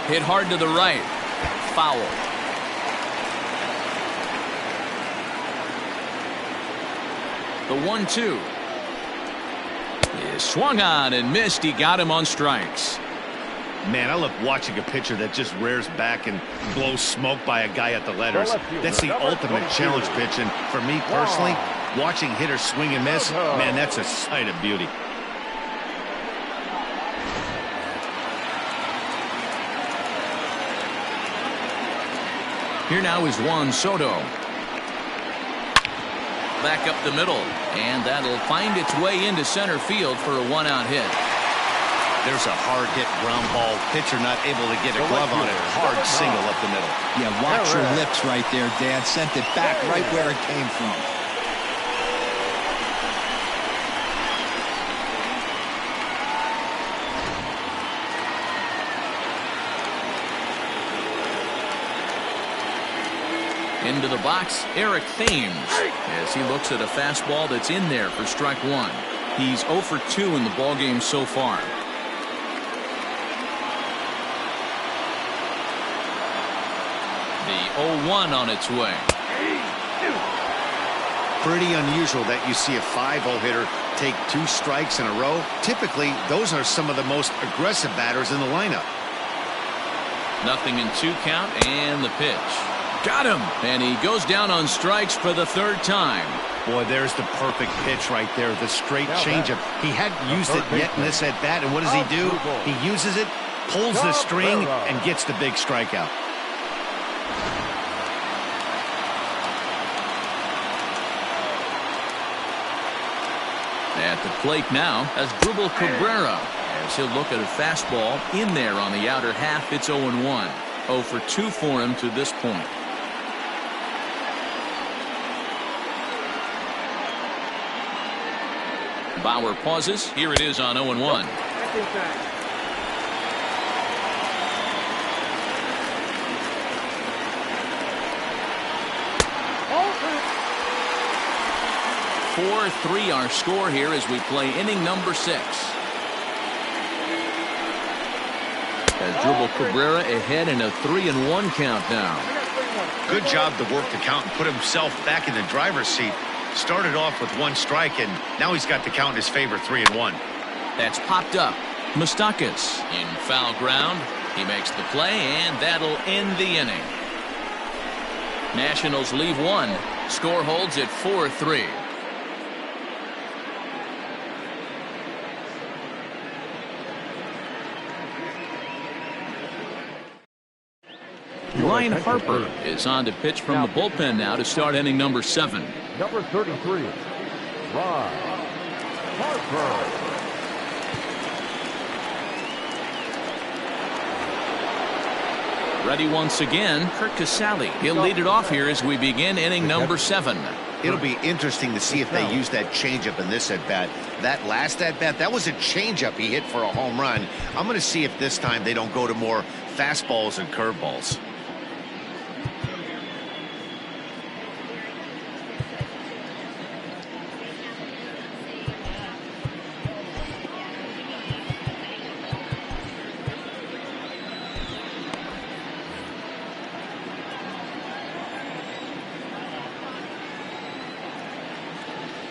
Hit hard to the right. Foul. The 1-2 is swung on and missed. He got him on strikes. Man, I love watching a pitcher that just rears back and blows smoke by a guy at the letters. That's the ultimate challenge pitch, and for me personally, watching hitters swing and miss, man, that's a sight of beauty. Here now is Juan Soto. Back up the middle, and that'll find its way into center field for a 1-out hit. There's a hard hit ground ball. Pitcher not able to get a glove on it. Hard single up the middle. Yeah, watch your lips right there, Dad. Sent it back right where it came from. Into the box, Eric Thames, as he looks at a fastball that's in there for strike 1. He's 0 for 2 in the ballgame so far. The 0-1 on its way. pretty unusual that you see a 5-0 hitter take 2 strikes in a row. Typically, those are some of the most aggressive batters in the lineup. 0-2 count, and the pitch. Got him! And he goes down on strikes for the 3rd time. Boy, there's the perfect pitch right there, the straight changeup. He hadn't used it yet in this at-bat, and what does he do? He uses it, pulls the string, and gets the big strikeout. At the plate now, as Asdrubal Cabrera, as he'll look at a fastball in there on the outer half. It's 0-1. 0 for 2 for him to this point. Bauer pauses. Here it is on 0-1. 4-3 our score here as we play inning number 6. Asdrubal Cabrera ahead in a 3-1 count now. Good job to work the count and put himself back in the driver's seat. Started off with 1 strike, and now he's got the count in his favor, 3-1. That's popped up. Moustakas in foul ground. He makes the play, and that'll end the inning. Nationals leave 1. Score holds at 4-3. Ryan Harper is on to pitch from the bullpen now to start inning number 7. Number 33, Ryan Harper. Ready once again, Kurt Casale. He'll lead it off here as we begin inning number 7. It'll be interesting to see if they use that changeup in this at-bat. That last at-bat, that was a changeup he hit for a home run. I'm going to see if this time they don't go to more fastballs and curveballs.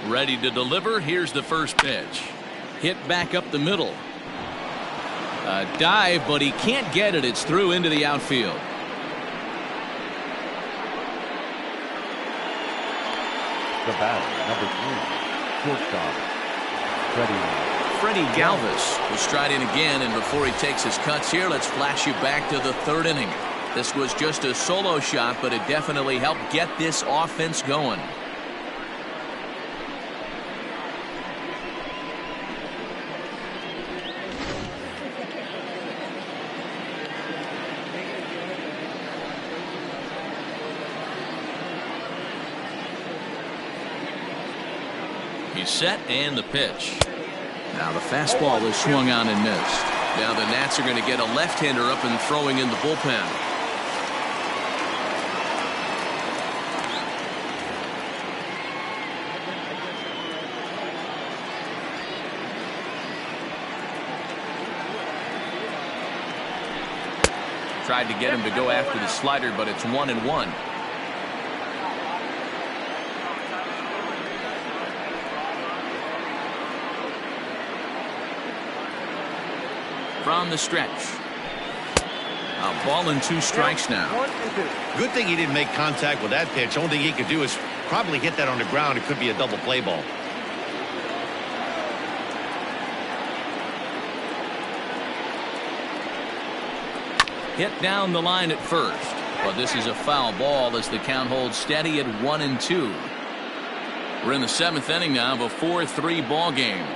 Ready to deliver. Here's the first pitch. Hit back up the middle. A dive, but he can't get it. It's through into the outfield. The batter, number 3, shortstop, Freddie Galvis will stride in again, and before he takes his cuts here, let's flash you back to the 3rd inning. This was just a solo shot, but it definitely helped get this offense going. He's set, and the pitch. Now the fastball is swung on and missed. Now the Nats are going to get a left-hander up and throwing in the bullpen. Tried to get him to go after the slider, but it's 1-1. From the stretch. A ball and 2 strikes now. Good thing he didn't make contact with that pitch. Only thing he could do is probably hit that on the ground. It could be a double play ball. Hit down the line at first. But this is a foul ball as the count holds steady at 1-2. We're in the 7th inning now of a 4-3 ball game.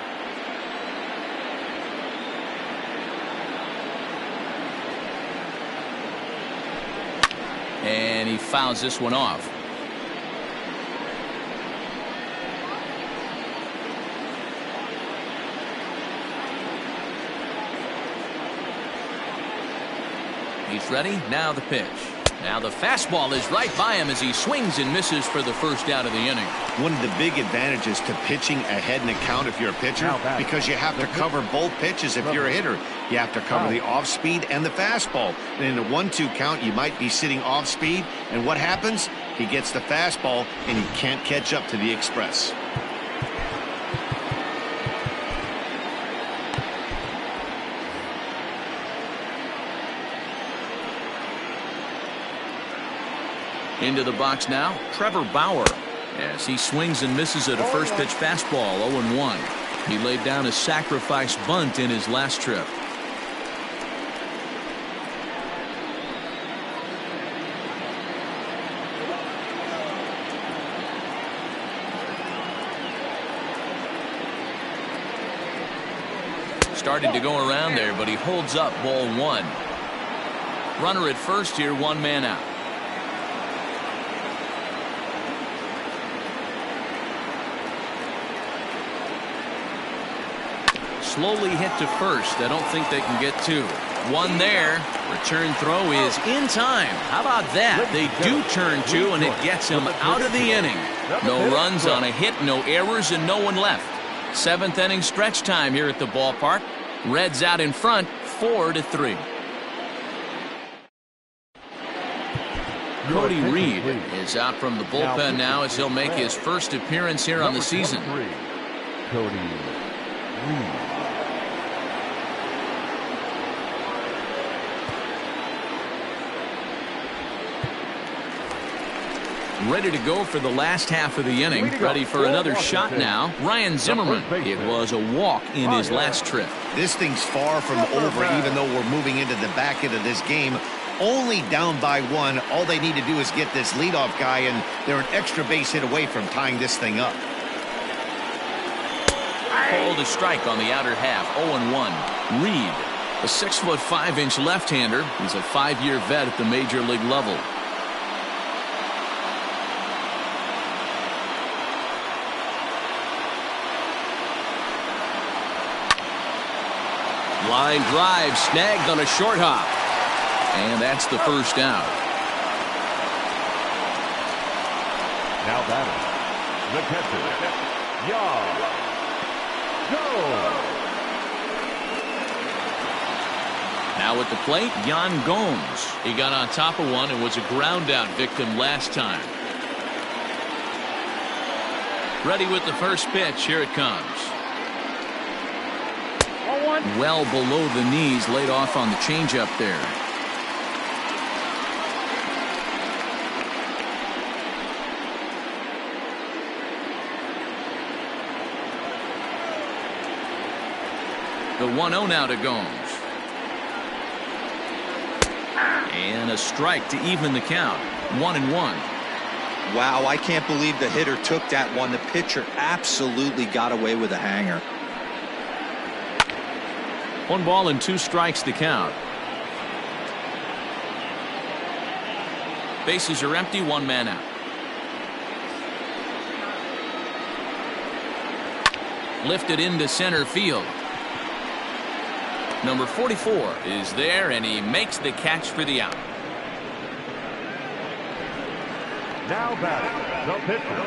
And he fouls this one off. He's ready. Now the pitch. Now the fastball is right by him as he swings and misses for the first out of the inning. One of the big advantages to pitching ahead in a count if you're a pitcher, because you have to cover both pitches if you're a hitter. You have to cover the off speed and the fastball. And in a 1-2 count, you might be sitting off speed. And what happens? He gets the fastball, and he can't catch up to the express. Into the box now, Trevor Bauer, as he swings and misses at a first pitch fastball, 0-1. He laid down a sacrifice bunt in his last trip. Started to go around there, but he holds up, ball 1. Runner at first here, 1 man out. Slowly hit to first. I don't think they can get 2. 1 there. Return throw is in time. How about that? They do turn 2, and it gets him out of the inning. No runs on a hit, no errors, and no one left. 7th inning stretch time here at the ballpark. Reds out in front, 4-3. Cody Reed is out from the bullpen now as he'll make his first appearance here on the season. Cody Reed. Ready to go for the last half of the inning. Ready for another shot now. Ryan Zimmerman. It was a walk in his last trip. This thing's far from over, even though we're moving into the back end of this game. Only down by 1. All they need to do is get this leadoff guy, and they're an extra base hit away from tying this thing up. Called a strike on the outer half. 0-1. Reed, a 6'5" left-hander. He's a 5-year vet at the major league level. Line drive snagged on a short hop. And that's the first out. Now batting, the catcher, Now at the plate, Yan Gomes. He got on top of one and was a ground out victim last time. Ready with the first pitch. Here it comes. Well below the knees, laid off on the changeup there. The 1-0 now to Gomes. And a strike to even the count. 1-1. Wow, I can't believe the hitter took that one. The pitcher absolutely got away with a hanger. 1 ball and 2 strikes to count. Bases are empty, 1 man out. Lifted into center field. Number 44 is there, and he makes the catch for the out. Now batting, the pitcher,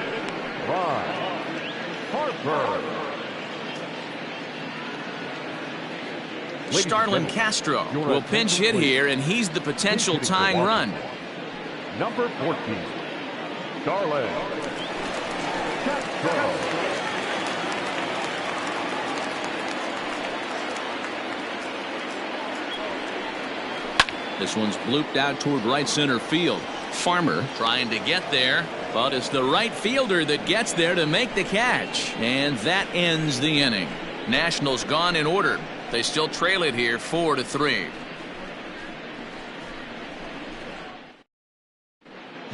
Ron Harper. Starlin Castro will pinch hit here, and he's the potential tying run. Number 14, Starlin Castro. This one's blooped out toward right center field. Farmer trying to get there, but it's the right fielder that gets there to make the catch. And that ends the inning. Nationals gone in order. They still trail it here 4-3.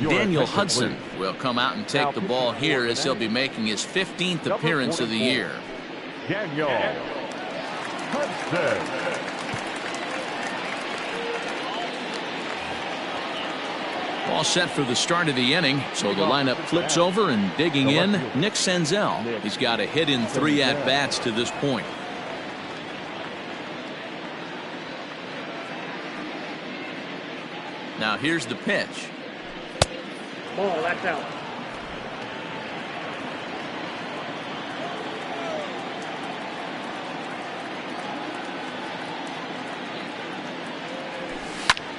Daniel Hudson will come out and take the ball here as he'll be making his 15th appearance of the year. Daniel Hudson. All set for the start of the inning, so the lineup flips over, and digging in, Nick Senzel. He's got a hit in 3 at-bats to this point. Now here's the pitch. Ball, that's out.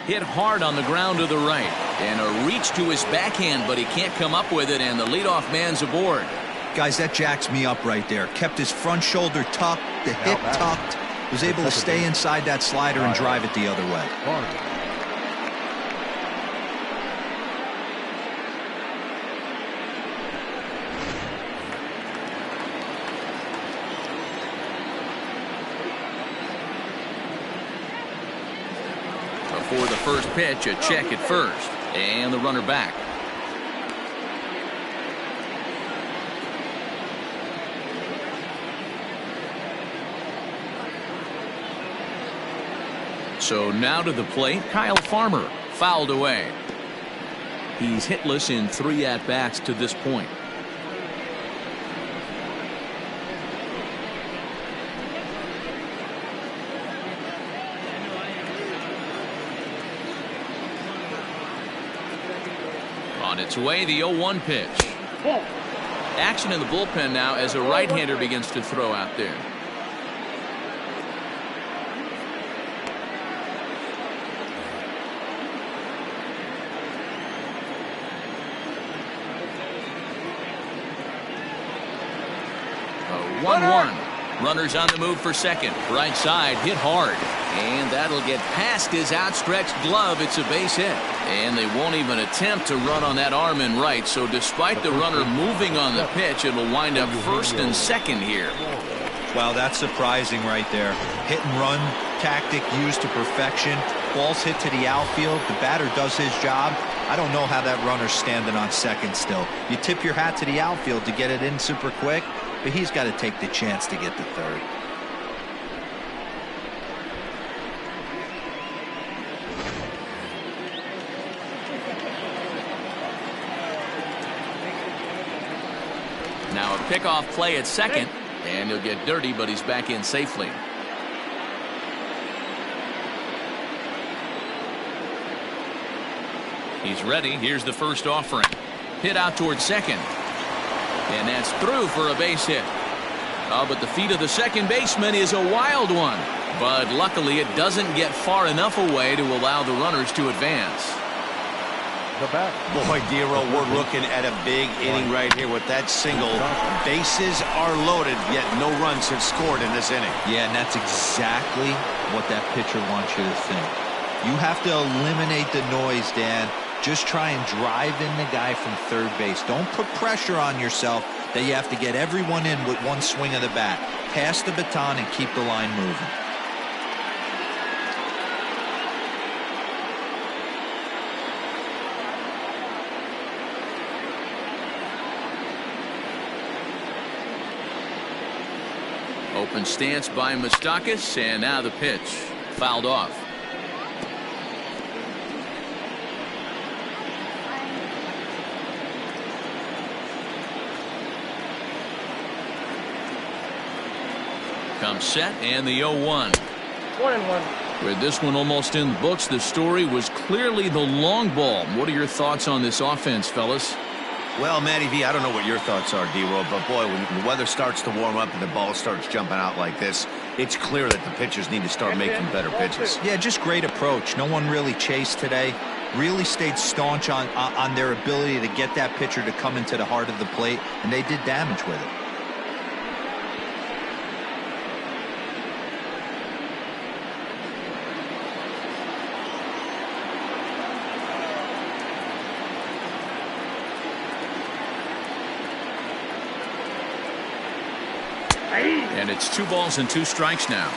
Hit hard on the ground to the right. And a reach to his backhand, but he can't come up with it, and the leadoff man's aboard. Guys, that jacks me up right there. Kept his front shoulder tucked, the hip tucked. Was able to stay inside that slider and drive it the other way. Before the first pitch, a check at first. And the runner back. So now to the plate, Kyle Farmer, fouled away. He's hitless in 3 at-bats to this point. On its way, the 0-1 pitch. Action in the bullpen now as a right-hander begins to throw out there. A 1-1. Runners on the move for second. Right side, hit hard. And that'll get past his outstretched glove. It's a base hit. And they won't even attempt to run on that arm in right. So despite the runner moving on the pitch, it'll wind up first and second here. Wow, that's surprising right there. Hit and run tactic used to perfection. Ball's hit to the outfield. The batter does his job. I don't know how that runner's standing on second still. You tip your hat to the outfield to get it in super quick, but he's got to take the chance to get to third. Now a pickoff play at second, and he'll get dirty, but he's back in safely. He's ready. Here's the first offering. Hit out towards second. And that's through for a base hit. Oh, but the feet of the second baseman is a wild one. But luckily it doesn't get far enough away to allow the runners to advance. Boy, Dero, we're looking at a big inning right here with that single. Bases are loaded, yet no runs have scored in this inning. Yeah, and that's exactly what that pitcher wants you to think. You have to eliminate the noise, Dan. Just try and drive in the guy from third base. Don't put pressure on yourself that you have to get everyone in with one swing of the bat. Pass the baton and keep the line moving. Open stance by Moustakas, and now the pitch. Fouled off. Comes set, and the 0-1. 1-1. With this one almost in the books, the story was clearly the long ball. What are your thoughts on this offense, fellas? Well, Matty V, I don't know what your thoughts are, D-Roll, but boy, when the weather starts to warm up and the ball starts jumping out like this, it's clear that the pitchers need to start making better pitches. Yeah, just great approach. No one really chased today. Really stayed staunch on their ability to get that pitcher to come into the heart of the plate, and they did damage with it. And it's 2 balls and 2 strikes now.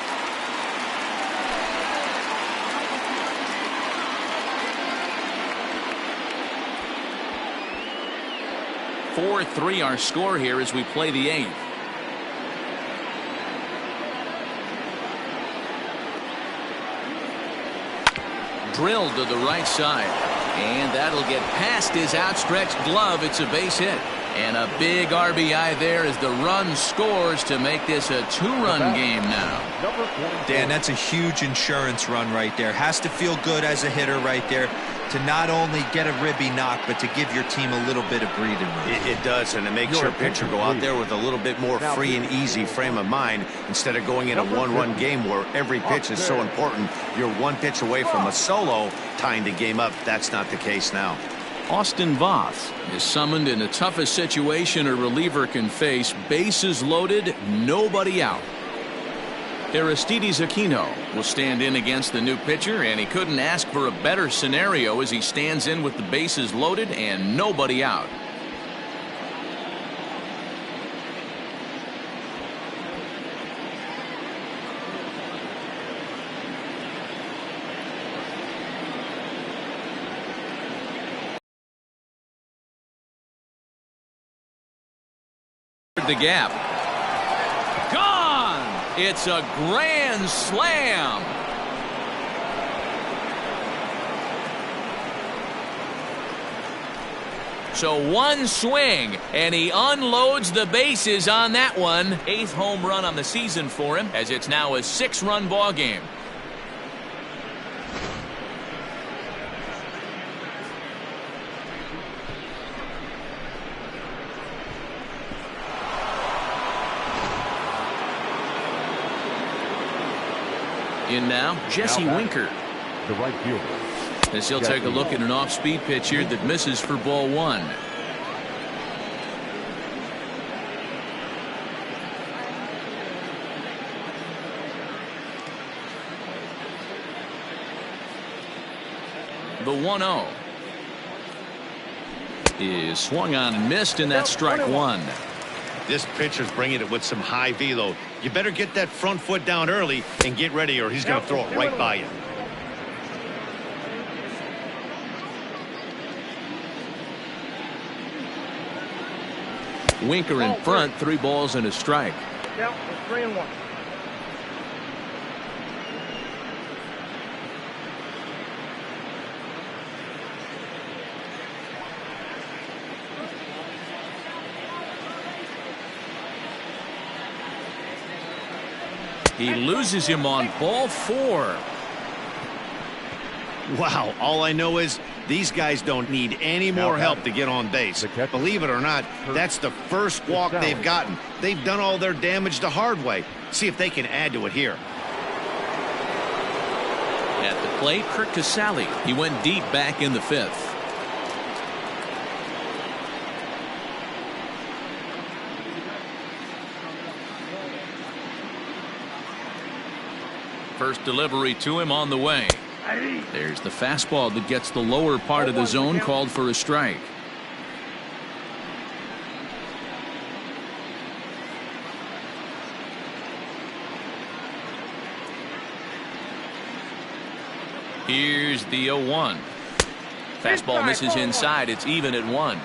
(4-3) our score here as we play the 8th. Drilled to the right side, and that'll get past his outstretched glove. It's a base hit. And a big RBI there as the run scores to make this a 2-run game now. Dan, that's a huge insurance run right there. Has to feel good as a hitter right there. to not only get a ribby knock, but to give your team a little bit of breathing room. It does, and it makes your pitcher go out there with a little bit more free and easy frame of mind instead of going in a one-run game where every pitch is so important. You're one pitch away from a solo, tying the game up. That's not the case now. Austin Voth is summoned in the toughest situation a reliever can face. Bases loaded, nobody out. Aristides Aquino will stand in against the new pitcher, and he couldn't ask for a better scenario as he stands in with the bases loaded and nobody out. The gap. Gone! It's a grand slam. So one swing, and he unloads the bases on that one. 8th home run on the season for him, as it's now a 6-run ball game. In now, Jesse Winker. The right fielder. As he'll take a look at an off-speed pitch here that misses for ball 1. The 1-0 is swung on and missed, and that's strike 1. This pitcher's bringing it with some high velo. You better get that front foot down early and get ready, or he's going to throw it right by you. Winker in front, 3 balls and a strike. Now, 3-1. He loses him on ball 4. Wow, all I know is these guys don't need any more help to get on base. Believe it or not, that's the first walk they've gotten. They've done all their damage the hard way. See if they can add to it here. At the plate, Kurt Casale. He went deep back in the 5th. First delivery to him on the way. There's the fastball that gets the lower part of the zone, called for a strike. Here's the 0-1. Fastball misses inside. It's even at 1.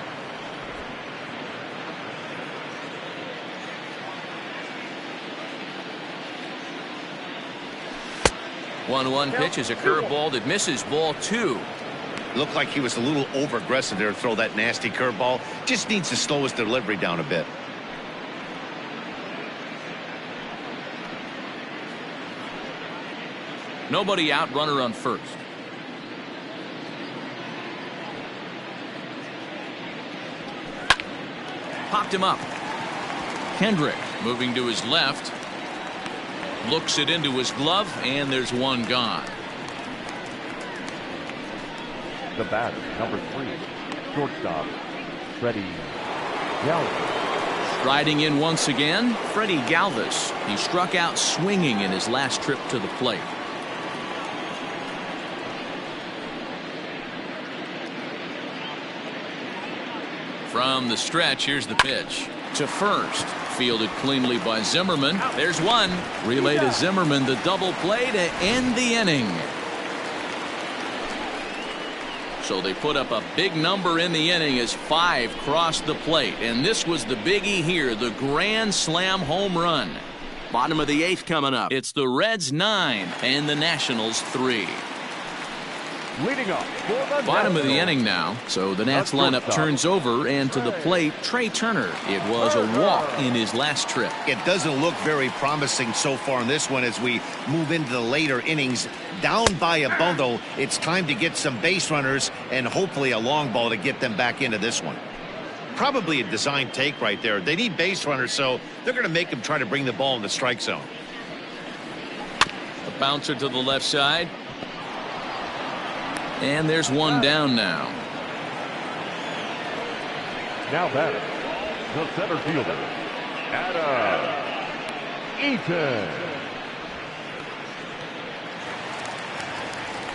1-1 pitch is a curveball that misses ball 2. Looked like he was a little over aggressive there to throw that nasty curveball. Just needs to slow his delivery down a bit. Nobody out, runner on first. Popped him up. Kendrick moving to his left. Looks it into his glove, and there's one gone. The batter, number 3, shortstop, Freddie Galvis. Striding in once again, Freddie Galvis. He struck out swinging in his last trip to the plate. From the stretch, here's the pitch. To first. Fielded cleanly by Zimmerman. There's one. Relay to Zimmerman, the double play to end the inning. So they put up a big number in the inning as 5 crossed the plate. And this was the biggie here, the grand slam home run. Bottom of the 8th coming up. It's the Reds 9 and the Nationals 3. Leading up for the Bottom of the Nationals, inning now, so the Nats lineup shortstop, turns over, and to the plate, Trey Turner. It was a walk in his last trip. It doesn't look very promising so far in this one as we move into the later innings. Down by a bundle, it's time to get some base runners and hopefully a long ball to get them back into this one. Probably a design take right there. They need base runners, so they're going to make them try to bring the ball in the strike zone. A bouncer to the left side. And there's one down now. now batting, the center fielder, Adam Eaton.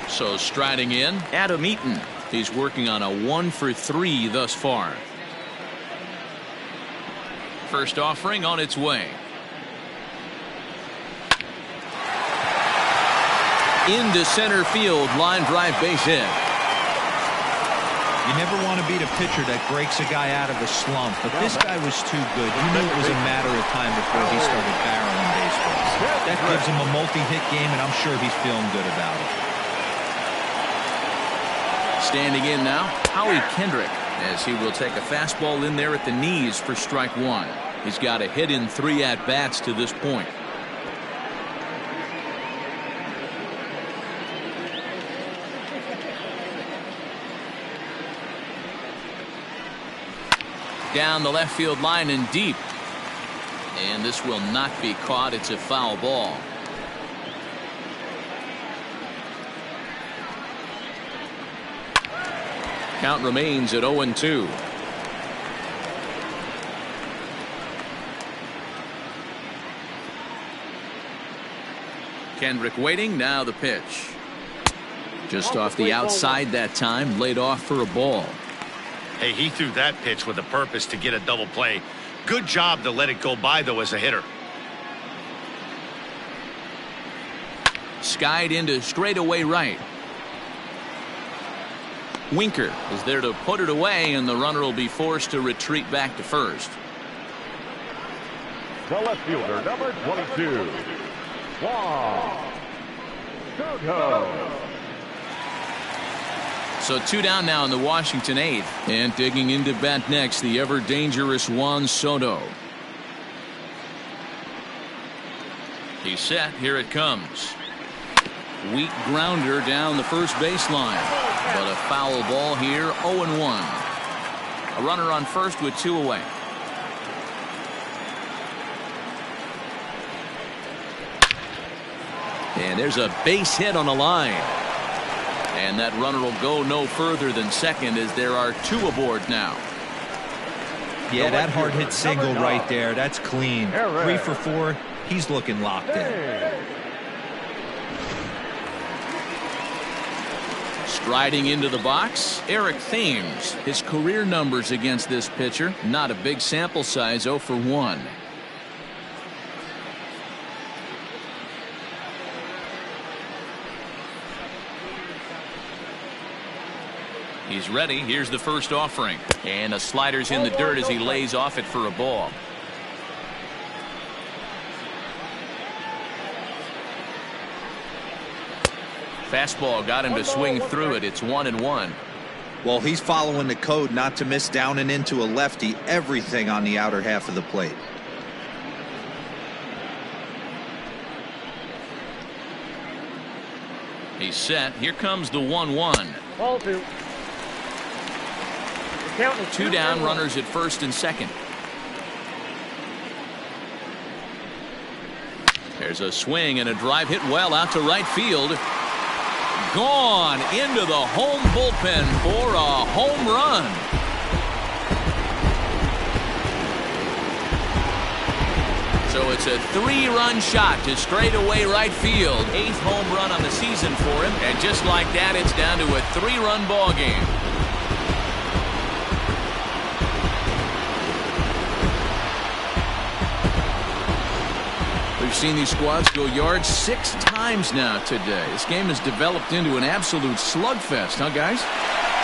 So striding in, Adam Eaton. He's working on a 1-for-3 thus far. First offering on its way. Into center field, line drive, base hit. You never want to beat a pitcher that breaks a guy out of a slump, but this guy was too good. You knew it was a matter of time before he started barreling baseballs. That gives him a multi-hit game, and I'm sure he's feeling good about it. Standing in now, Howie Kendrick, as he will take a fastball in there at the knees for strike one. He's got a hit in 3 at-bats to this point. Down the left field line and deep. And this will not be caught. It's a foul ball. Count remains at 0-2. Kendrick waiting. Now the pitch. Just off the outside that time. Laid off for a ball. Hey, he threw that pitch with a purpose to get a double play. Good job to let it go by, though, as a hitter. Skied into straightaway right. Winker is there to put it away, and the runner will be forced to retreat back to first. The left fielder, number 22, Juan Soto. So 2 down now in the Washington 8th. And digging into bat next, the ever dangerous Juan Soto. He's set. Here it comes. Weak grounder down the first baseline. But a foul ball here. 0-1. A runner on first with 2 away. And there's a base hit on the line. And that runner will go no further than second as there are 2 aboard now. Yeah, that hard hit single right there. That's clean. 3 for 4. He's looking locked in. Striding into the box, Eric Thames. His career numbers against this pitcher, not a big sample size, 0 for 1. He's ready. Here's the first offering. And a slider's in the dirt as he lays off it for a ball. Fastball got him to swing through it. It's 1-1. Well, he's following the code not to miss down and into a lefty. Everything on the outer half of the plate. He's set. Here comes the 1-1. Ball 2. 2 down, runners at first and second. There's a swing and a drive hit well out to right field. Gone into the home bullpen for a home run. So it's a 3-run shot to straightaway right field. 8th home run on the season for him. And just like that, it's down to a 3-run ball game. We've seen these squads go yards 6 times now today. This game has developed into an absolute slugfest, huh, guys?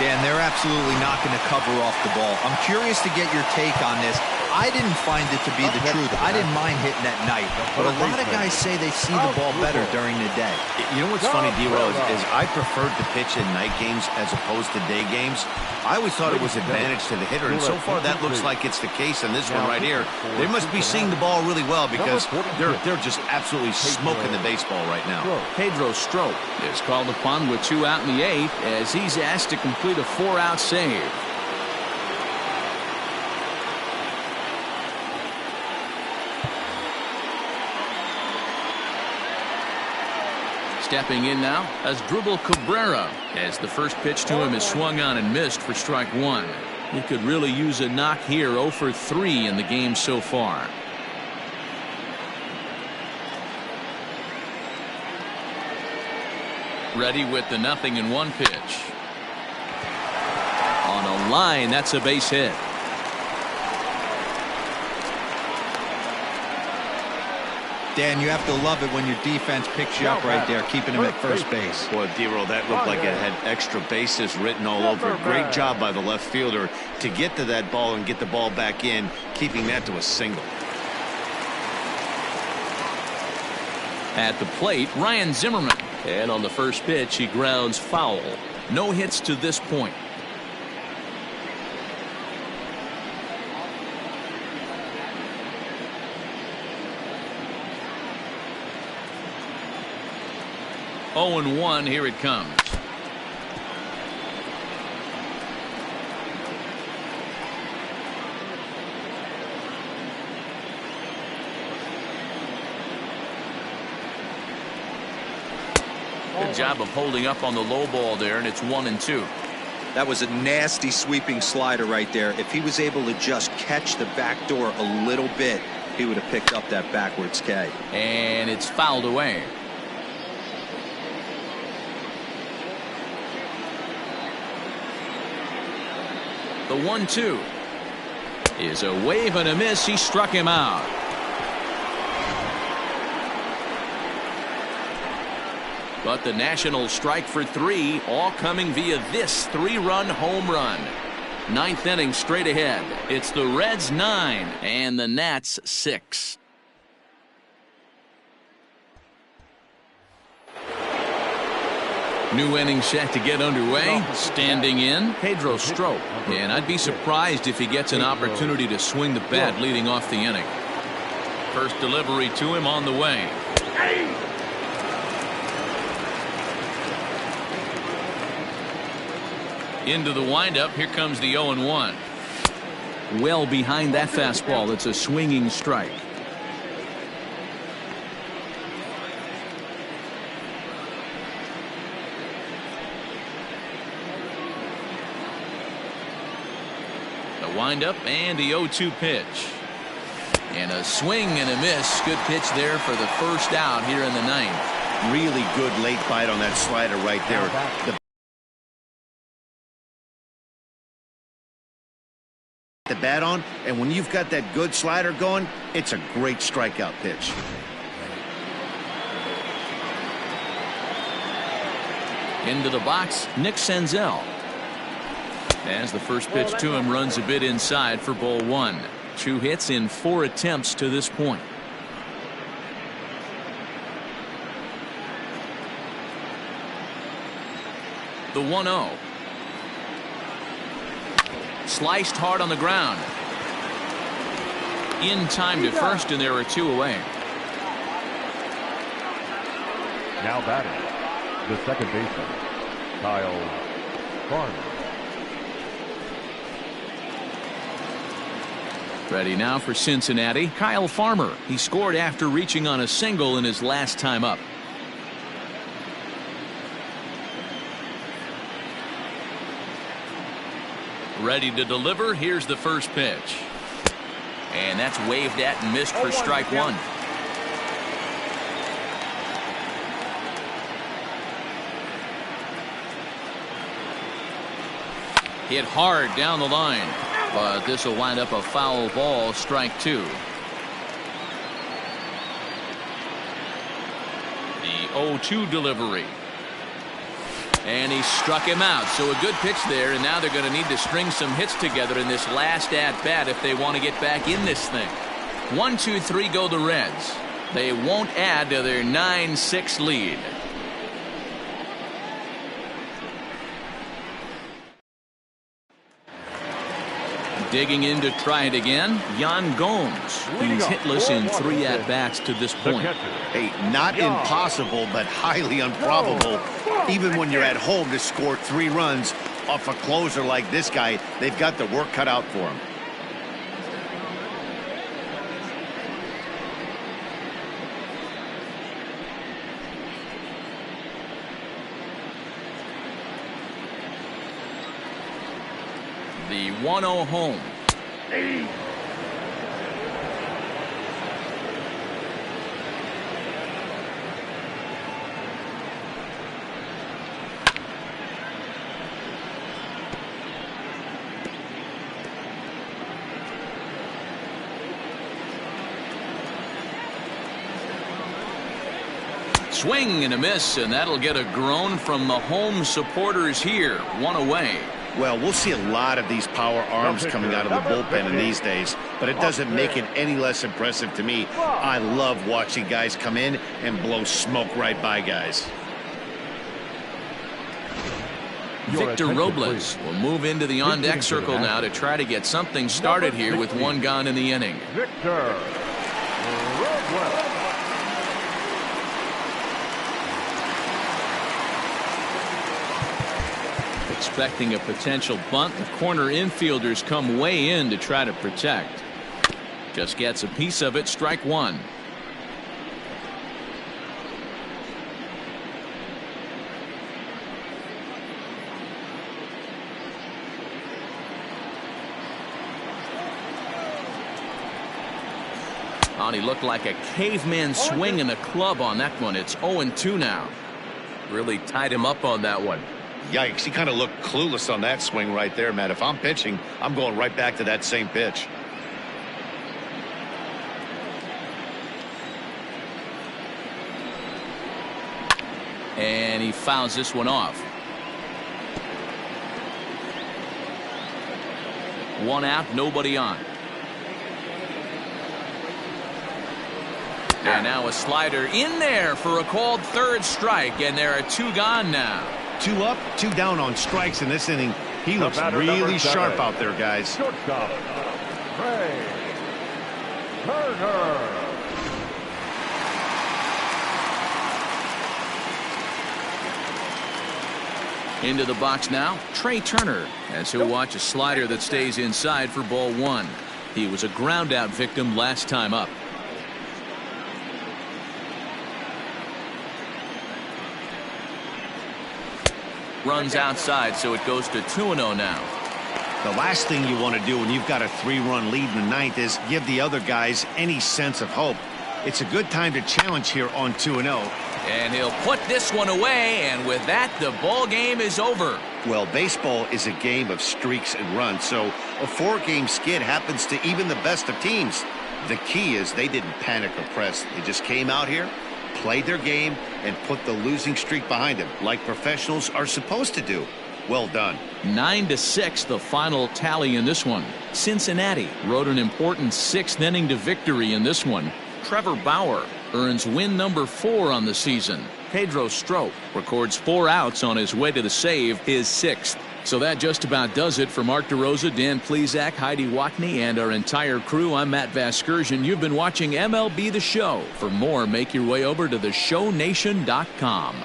Dan, they're absolutely not going to cover off the ball. I'm curious to get your take on this. I didn't find it to be the truth. I didn't mind hitting at night, but a lot of guys say they see the ball better during the day. You know what's funny, D-Roll, is I preferred to pitch in night games as opposed to day games. I always thought it was advantage to the hitter, and so far that looks like it's the case in this one right here. They must be seeing the ball really well because they're just absolutely smoking the baseball right now. Pedro Strop is called upon with 2 out in the 8th as he's asked to complete a 4-out save. Stepping in now as Asdrubal Cabrera as the first pitch to him is swung on and missed for strike 1. He could really use a knock here. 0 for 3 in the game so far. Ready with the 0-1 pitch. On a line, that's a base hit. Dan, you have to love it when your defense picks you up right there, keeping him at first base. Boy, D-Roll, that looked like it had extra bases written all over it. Great job by the left fielder to get to that ball and get the ball back in, keeping that to a single. At the plate, Ryan Zimmerman. And on the first pitch, he grounds foul. No hits to this point. Oh, and 1, here it comes. Good job of holding up on the low ball there, and it's 1-2. That was a nasty sweeping slider right there. If he was able to just catch the back door a little bit, he would have picked up that backwards K. And it's fouled away. The 1-2 is a wave and a miss. He struck him out. But the Nationals strike for 3, all coming via this 3-run home run. 9th inning straight ahead. It's the Reds 9 and the Nats 6. New inning set to get underway. Standing in, Pedro Strop. And I'd be surprised if he gets an opportunity to swing the bat leading off the inning. First delivery to him on the way. Into the windup. Here comes the 0-1. Well behind that fastball. It's a swinging strike. Windup and the 0-2 pitch. And a swing and a miss. Good pitch there for the first out here in the 9th. Really good late bite on that slider right there. The bat on, and when you've got that good slider going, it's a great strikeout pitch. Into the box, Nick Senzel. As the first pitch to him runs a bit inside for ball 1. 2 hits in 4 attempts to this point. The 1-0. Sliced hard on the ground. In time to first, and there are 2 away. Now batting, the second baseman, Kyle Farmer. Ready now for Cincinnati, Kyle Farmer. He scored after reaching on a single in his last time up. Ready to deliver. Here's the first pitch. And that's waved at and missed for strike 1. Hit hard down the line. But this will wind up a foul ball, strike 2. The 0-2 delivery. And he struck him out. So a good pitch there, and now they're going to need to string some hits together in this last at-bat if they want to get back in this thing. 1, 2, 3 go the Reds. They won't add to their 9-6 lead. Digging in to try it again, Yan Gomes. He's hitless in 3 at-bats to this point. Hey, not impossible, but highly improbable. Even when you're at home to score 3 runs off a closer like this guy, they've got the work cut out for him. The 1-0 home. Swing and a miss, and that'll get a groan from the home supporters here. 1 away. Well, we'll see a lot of these power arms coming out of the bullpen in these days, but it doesn't make it any less impressive to me. I love watching guys come in and blow smoke right by guys. Victor Robles will move into the on-deck circle now to try to get something started here with 1 gone in the inning. Victor Robles. Expecting a potential bunt, the corner infielders come way in to try to protect. Just gets a piece of it. Strike 1. Oh, he looked like a caveman swinging a club on that one. It's 0-2 now. Really tied him up on that one. Yikes, he kind of looked clueless on that swing right there, Matt. If I'm pitching, I'm going right back to that same pitch. And he fouls this one off. 1 out, nobody on. And now a slider in there for a called 3rd strike, and there are 2 gone now. 2 up, 2 down on strikes in this inning. He looks really sharp out there, guys. Shortstop, Trey Turner. Into the box now, Trey Turner, as he'll watch a slider that stays inside for ball 1. He was a ground out victim last time up. Runs outside, so it goes to 2-0 now. The last thing you want to do when you've got a 3-run lead in the 9th is give the other guys any sense of hope. It's a good time to challenge here on 2-0. And he'll put this one away, and with that, the ball game is over. Well, baseball is a game of streaks and runs, so a 4-game skid happens to even the best of teams. The key is they didn't panic or press. They just came out here, played their game, and put the losing streak behind them, like professionals are supposed to do. Well done. 9-6, the final tally in this one. Cincinnati rode an important 6th inning to victory in this one. Trevor Bauer earns win number 4 on the season. Pedro Strop records 4 outs on his way to the save, his 6th. So that just about does it for Mark DeRosa, Dan Plesac, Heidi Watney, and our entire crew. I'm Matt Vasgersian. You've been watching MLB The Show. For more, make your way over to theshownation.com.